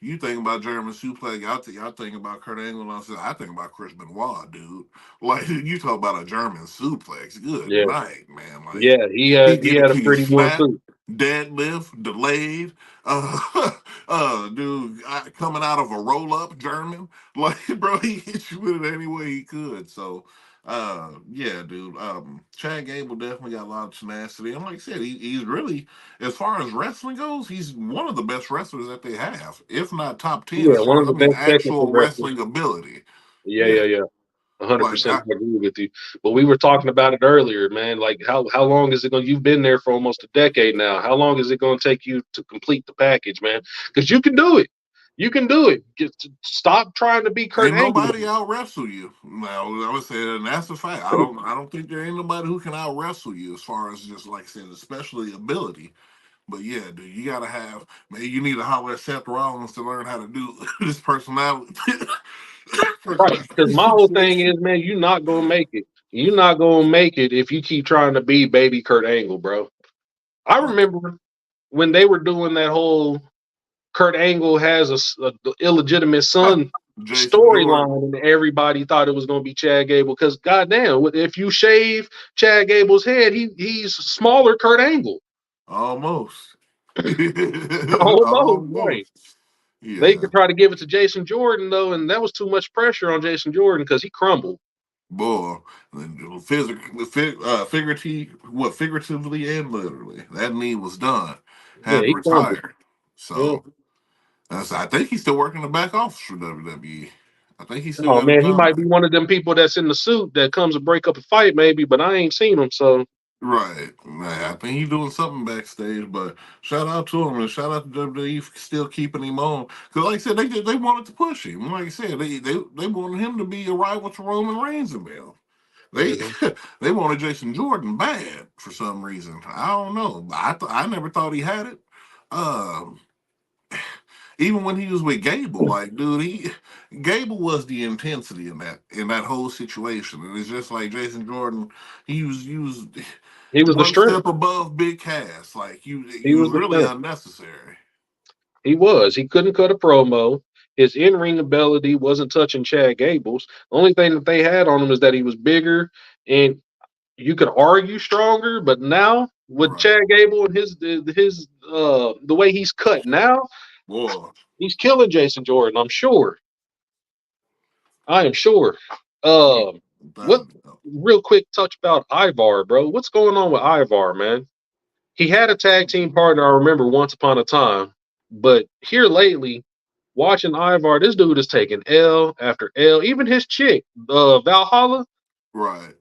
You think about German suplex, y'all think about Kurt Angle, and I think about Chris Benoit, dude. Like, you talk about a German suplex. Good Yeah. night, man. Like, Yeah, he he get it had a to you pretty one snap, too. deadlift, delayed. Dude, coming out of a roll up German. Like, bro, he hit you with it any way he could. So, yeah, dude. Chad Gable definitely got a lot of tenacity, and like I said, he's really, as far as wrestling goes, he's one of the best wrestlers that they have, if not top 10, Yeah, as one far of as I the mean, best technical actual wrestlers. wrestling ability. Yeah, Yeah, yeah, yeah. 100%. like I agree with you. But we were talking about it earlier, man. Like how long is it going? You've been there for almost a decade now. How long is it going to take you to complete the package, man? Because you can do it. You can do it. Stop trying to be Kurt Ain't Angle. nobody out wrestle you. Now I would say, and that's a fact. I don't think there ain't nobody who can out wrestle you as far as just like I said, especially ability. But yeah, dude, you gotta have. Maybe you need to holler at Seth Rollins to learn how to do this personality. Right. Because personality my whole thing situation. is, man, you're not gonna make it. You're not gonna make it if you keep trying to be baby Kurt Angle, bro. I remember when they were doing that whole Kurt Angle has a illegitimate son Jason Jordan, storyline, and everybody thought it was going to be Chad Gable. Because goddamn, if you shave Chad Gable's head, he's smaller Kurt Angle. almost, Almost right. almost. They Yeah, could try to give it to Jason Jordan though, and that was too much pressure on Jason Jordan because he crumbled. boy, figuratively and literally, that knee was done. Yeah, Had to he crumbled. retire. Yeah. So I think he's still working the back office for WWE. I think he still Oh got a man, he job might be there. one of them people that's in the suit that comes to break up a fight, maybe, but I ain't seen him. So Right. Nah, I think he's doing something backstage, but shout out to him and shout out to WWE for still keeping him on. Because, like I said, they wanted to push him. Like I said, they wanted him to be a rival to Roman Reigns and them. They mhm. they wanted Jason Jordan bad for some reason. I don't know. I never thought he had it. Um, Even when he was with Gable, like dude, Gable was the intensity in that whole situation, and it's just like Jason Jordan. He was He was the one strength. step above Big Cass. Like He he was was the really strength. unnecessary. He was. He couldn't cut a promo. His in-ring ability wasn't touching Chad Gable's. The only thing that they had on him is that he was bigger and you could argue stronger. But now with Right, Chad Gable and his the way he's cut now, boy. he's killing Jason Jordan. I'm sure. I am sure. Yeah, Um, without what? a doubt. Real quick touch about Ivar, bro. What's going on with Ivar, man? He had a tag team partner, I remember once upon a time, but here lately, watching Ivar, this dude is taking L after L. Even his chick, Valhalla, Right.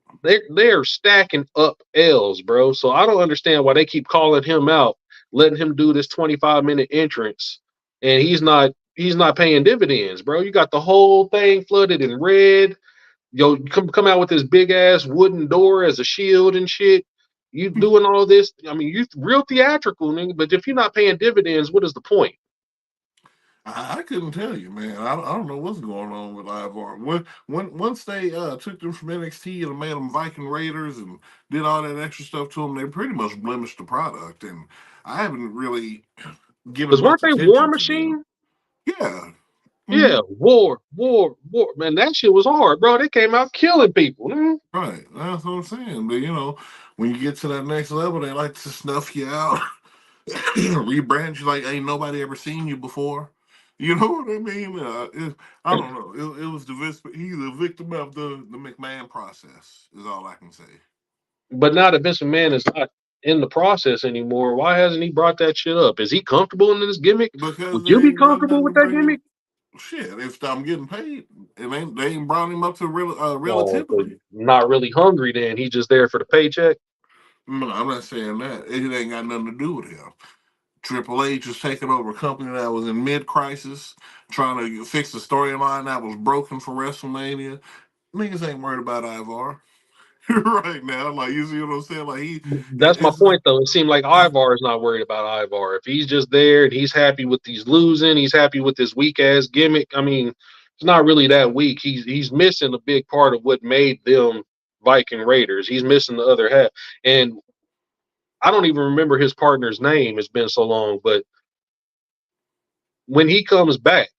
they're stacking up L's, bro. So I don't understand why they keep calling him out, letting him do this 25-minute entrance, and he's not paying dividends, bro. You got the whole thing flooded in red. Yo, you come out with this big ass wooden door as a shield and shit. You doing all this? I mean, you real theatrical, nigga. But if you're not paying dividends, what is the point? I couldn't tell you, man. I don't know what's going on with Ivar. Once they took them from NXT and made them Viking Raiders and did all that extra stuff to them, they pretty much blemished the product. And I haven't really given Because weren't much they War attention to them. Machine? Yeah. Yeah, Mhm. war. Man, that shit was hard, bro. They came out killing people. Right. That's what I'm saying. But when you get to that next level, they like to snuff you out, rebrand you like ain't nobody ever seen you before. You know what I mean? I don't know. It was he's a victim of the McMahon process. Is all I can say. But now that Vince McMahon is not in the process anymore, why hasn't he brought that shit up? Is he comfortable in this gimmick? Because Would it you be ain't done comfortable nothing to with that bring gimmick? him. Shit, if I'm getting paid, they ain't brought him up to Oh, so relativity. not really hungry then. He's just there for the paycheck. No, I'm not saying that. It ain't got nothing to do with him. Triple H is taking over a company that was in mid crisis, trying to fix the storyline that was broken for WrestleMania. Niggas ain't worried about Ivar right now. Like you see what I'm saying? Like That's my it's point, though. It seemed like Ivar is not worried about Ivar. If he's just there and he's happy with these losing, he's happy with this weak ass gimmick. I mean, it's not really that weak. He's missing a big part of what made them Viking Raiders. He's missing the other half, and I don't even remember his partner's name. It's been so long, but when he comes back,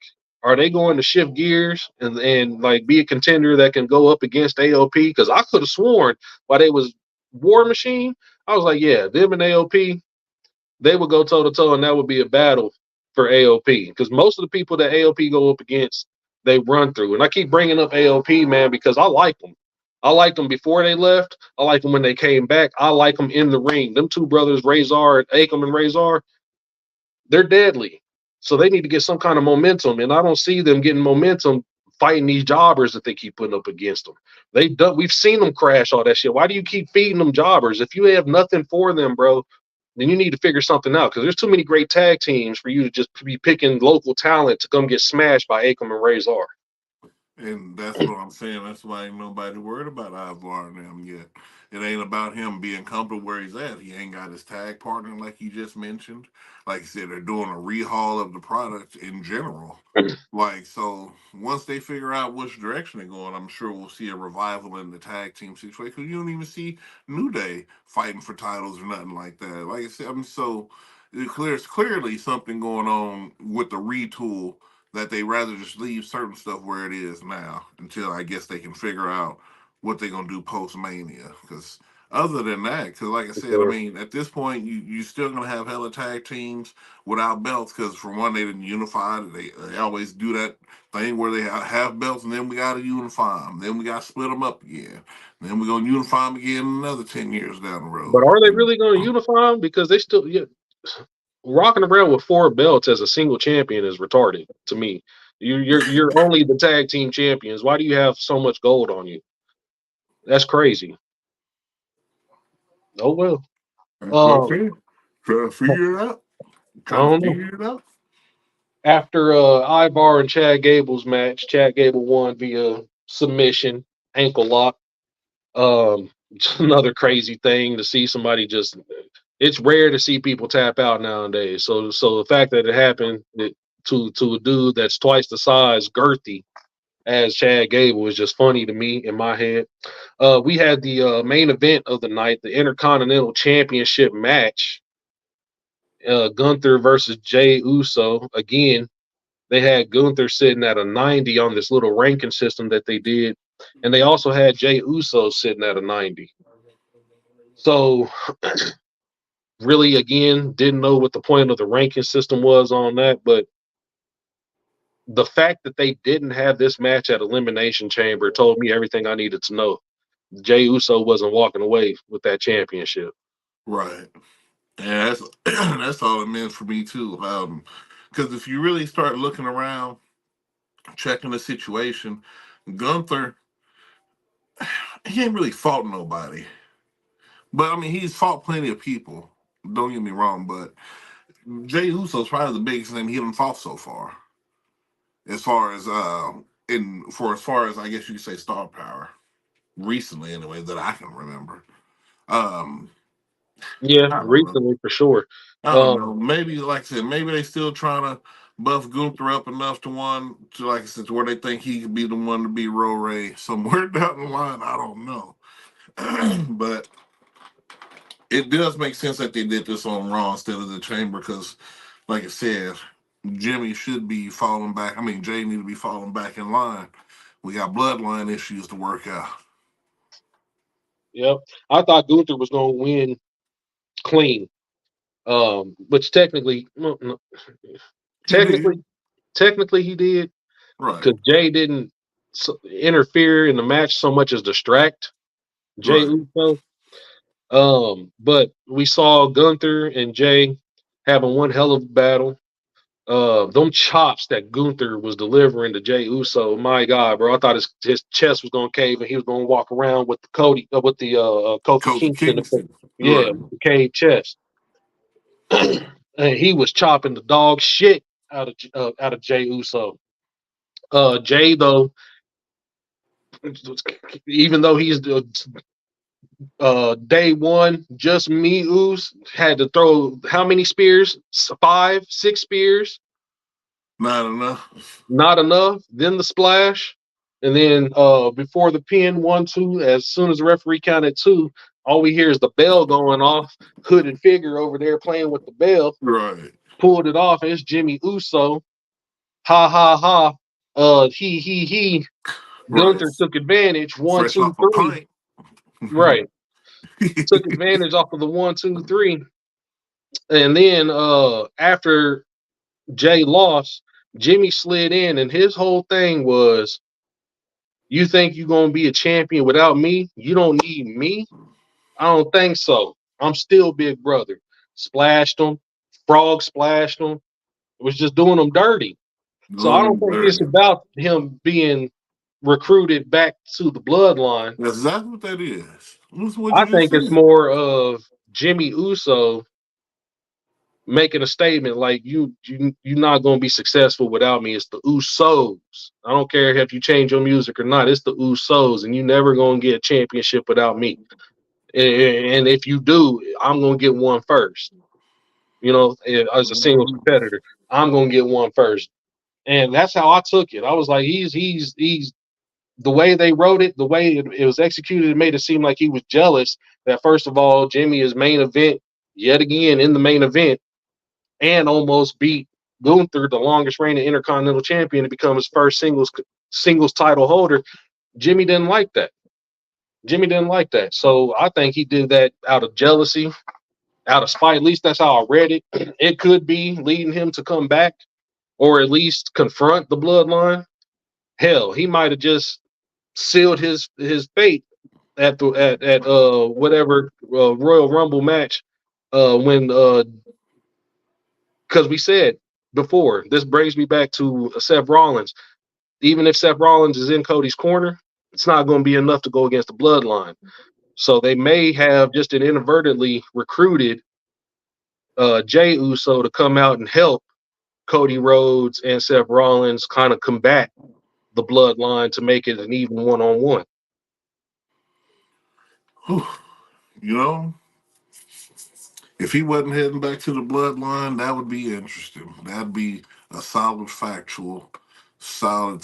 are they going to shift gears and like be a contender that can go up against AOP? Because I could have sworn while they was War Machine, I was like, yeah, them and AOP, they would go toe to toe, and that would be a battle for AOP. Because most of the people that AOP go up against, they run through. And I keep bringing up AOP, man, because I like them. I liked them before they left. I like them when they came back. I like them in the ring. Them two brothers, Razor, Akam and Razor, they're deadly. So they need to get some kind of momentum, and I don't see them getting momentum fighting these jobbers that they keep putting up against them. We've seen them crash all that shit. Why do you keep feeding them jobbers if you have nothing for them, bro? then you need to figure something out because there's too many great tag teams for you to just be picking local talent to come get smashed by Akam and Razor. And that's what I'm saying. That's why ain't nobody worried about Ivar and them yet. It ain't about him being comfortable where he's at. He ain't got his tag partner like you just mentioned. Like I said, they're doing a rehaul of the product in general. Like, so once they figure out which direction they're going, I'm sure we'll see a revival in the tag team situation. Because you don't even see New Day fighting for titles or nothing like that. Like I said, I mean, so there's clearly something going on with the retool that they rather just leave certain stuff where it is now until I guess they can figure out what they're gonna do post Mania. Because other than that, because like I said, I Sure. mean, at this point, you still gonna have hella tag teams without belts. Because for one, they didn't unify. They always do that thing where they have belts and then we gotta unify them. Then we gotta split them up again. Then we're gonna unify them again another 10 years down the But road. are they really going to unify them? Because they still rocking around with four belts as a single champion is retarded to me. You're only the tag team champions. Why do you have so much gold on you? That's crazy. Oh well. That's what I'm Um, saying. Trying to figure it out. I Trying to don't know. figure it out. After Ivar and Chad Gable's match, Chad Gable won via submission, ankle lock. Just another crazy thing to see somebody just. It's rare to see people tap out nowadays. So the fact that it happened to a dude that's twice the size, girthy as Chad Gable is just funny to me in my head. We had the main event of the night, the Intercontinental Championship match. Gunther versus Jay Uso. Again, they had Gunther sitting at a 90 on this little ranking system that they did, and they also had Jay Uso sitting at a 90. So, really, again, didn't know what the point of the ranking system was on that, but the fact that they didn't have this match at Elimination Chamber told me everything I needed to know. Jay Uso wasn't walking away with that championship. Right. And that's that's all it meant for me too. Because if you really start looking around, checking the situation, Gunther, he ain't really fought nobody. But I mean, he's fought plenty of people. Don't get me wrong, but Jay Uso's probably the biggest name he done fought so far. As far as as far as I guess you could say star power recently, anyway, that I can remember. Um, Yeah, I don't know. recently for sure. I don't Um, know. Maybe, like I said, maybe they still trying to buff Gunther up enough to like I said, to where they think he could be the one to be Ray somewhere down the line. I don't know, but it does make sense that they did this on Raw instead of the Chamber because, like I said, Jimmy should be falling back. I mean, Jay need to be falling back in line. We got bloodline issues to work out. yep. I thought Gunther was going to win clean, which technically, no, no, He did technically, technically he did right, because Jay didn't interfere in the match so much as distract Jay right. Uso. But we saw Gunther and Jay having one hell of a battle. Them chops that Gunther was delivering to Jay Uso, my God, bro! I thought his chest was gonna cave and he was gonna walk around with the Cody, with the Kofi Kofi Kingston, Kingston, yeah, right. with the cave chest. And he was chopping the dog shit out of Jay Uso. Jay though, even though he's day one, just me, Us had to throw how many spears? Five, six spears. Not enough. Not enough. Then the splash, and then before the pin, 1, 2. As soon as the referee counted two, all we hear is the bell going off. Hooded figure over there playing with the bell. Right. Pulled it off. And it's Jimmy Uso. Ha ha ha. He. Right. Gunther took advantage. One, Fresh two, off a three. pint. Right. Took advantage off of the 1, 2, 3. And then after Jay lost, Jimmy slid in, and his whole thing was, "You think you're gonna be a champion without me? You don't need me. I don't think so. I'm still Big Brother." Splashed him, frog splashed him. It was just doing him dirty. So I Doing don't him think it's dirty. about him being recruited back to the bloodline. That's exactly what that is. That's what I you just think it's said. more of Jimmy Uso. making a statement like you're not gonna be successful without me. It's the Usos. I don't care if you change your music or not. It's the Usos, and you never gonna get a championship without me. And if you do, I'm gonna get one first. You know, as a singles competitor, I'm gonna get one first. And that's how I took it. I was like, he's the way they wrote it, the way it was executed, it made it seem like he was jealous that first of all, Jimmy is main event yet again in the main event and almost beat Gunther, the longest reigning Intercontinental Champion, to become his first singles title holder. Jimmy didn't like that. Jimmy didn't like that. So I think he did that out of jealousy, out of spite. At least that's how I read it. It could be leading him to come back or at least confront the bloodline. Hell, he might have just sealed his fate at the at whatever Royal Rumble match when because we said before, this brings me back to Seth Rollins. Even if Seth Rollins is in Cody's corner, it's not going to be enough to go against the bloodline. So they may have just inadvertently recruited Jay Uso to come out and help Cody Rhodes and Seth Rollins kind of combat the bloodline to make it an even one-on-one. You know, if he wasn't heading back to the bloodline, that would be interesting. That'd be a solid, factual, solid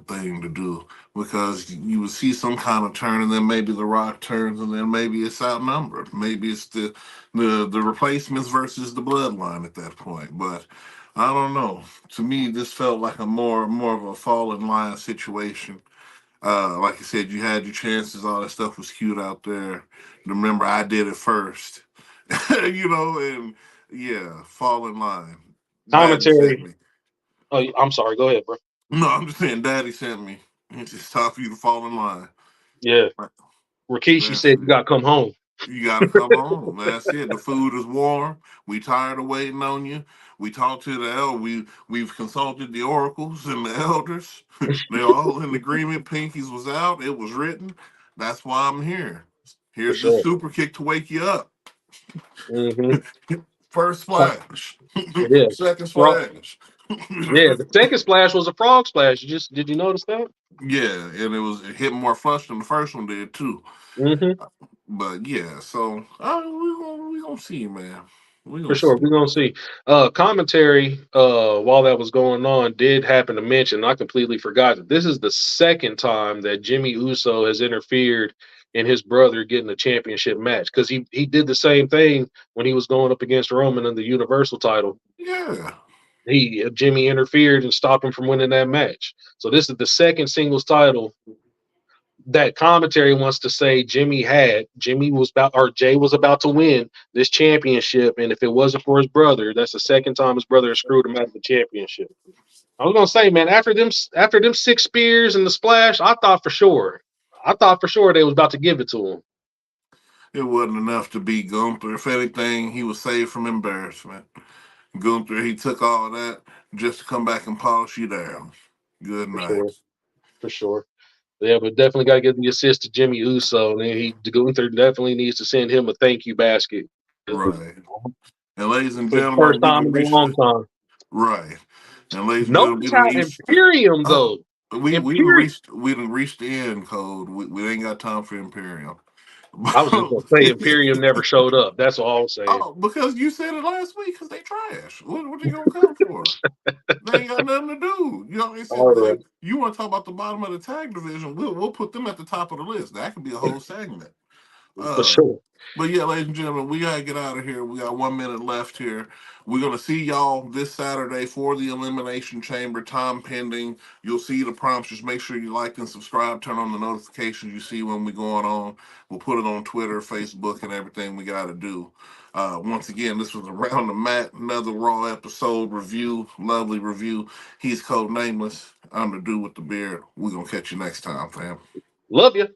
thing to do because you would see some kind of turn, and then maybe The Rock turns, and then maybe it's outnumbered. Maybe it's the replacements versus the bloodline at that point. But I don't know. To me, this felt like a more of a fall in line situation. Like I said, you had your chances. All that stuff was cute out there. Remember, I did it first. And yeah, fall in line. Daddy sent Commentary. me. Oh, I'm sorry. Go ahead, bro. No, I'm just saying, Daddy sent me. It's just time for you to fall in line. Yeah. Rikishi That's said you it. got to come home. You gotta come home. That's it. The food is warm. We tired of waiting on you. We talked to the we've consulted the oracles and the elders. They're all in agreement. Pinky's was out. It was written. That's why I'm here. For Here's the sure. super kick to wake you up. Hmm. First splash. Yeah. Second Frog. splash. Yeah. The second splash was a frog splash. Did you notice that? Yeah, and it hit more flush than the first one did too. Hmm. But yeah, so we gonna see, man. We For gonna sure. see. We're gonna see. Commentary, while that was going on, did happen to mention, I completely forgot that this is the second time that Jimmy Uso has interfered in his brother getting a championship match. Because he did the same thing when he was going up against Roman in the Universal title. Yeah. Jimmy interfered and stopped him from winning that match. So this is the second singles title that commentary wants to say Jimmy was about, or Jay was about to win this championship, and if it wasn't for his brother, that's the second time his brother has screwed him out of the championship. I was gonna say, man, after them six spears and the splash, I thought for sure they was about to give it to him. It wasn't enough to beat Gunther. If anything, he was saved from embarrassment. Gunther, he took all that just to come back and polish you down. Good For night. sure, for sure. Yeah, but definitely got to give the assist to Jimmy Uso, and Gunther definitely needs to send him a thank you basket. For Right. And ladies and the first gentlemen, we time done in a reached long time. right. And ladies and gentlemen, we Notice done how reached Imperium oh goes. we Imperium. done reached the end code. We ain't got time for Imperium. I was just gonna say Imperium never showed up. That's all I'm saying. Oh, because you said it last week because they trash. What are they gonna come for? They ain't got nothing to do. You know, they said All right, like you want to talk about the bottom of the tag division. We'll put them at the top of the list. That could be a whole segment. for Uh, sure. but yeah, ladies and gentlemen, we gotta get out of here. We got 1 minute left here. We're gonna see y'all this Saturday for the Elimination Chamber. Time pending. You'll see the prompts. Just make sure you like and subscribe. Turn on the notifications. You see when we're going on. We'll put it on Twitter, Facebook, and everything we gotta do. Once again, this was Around the Mat, another Raw episode review. Lovely review. He's Code Nameless. I'm the dude with the beard. We're gonna catch you next time, fam. Love you.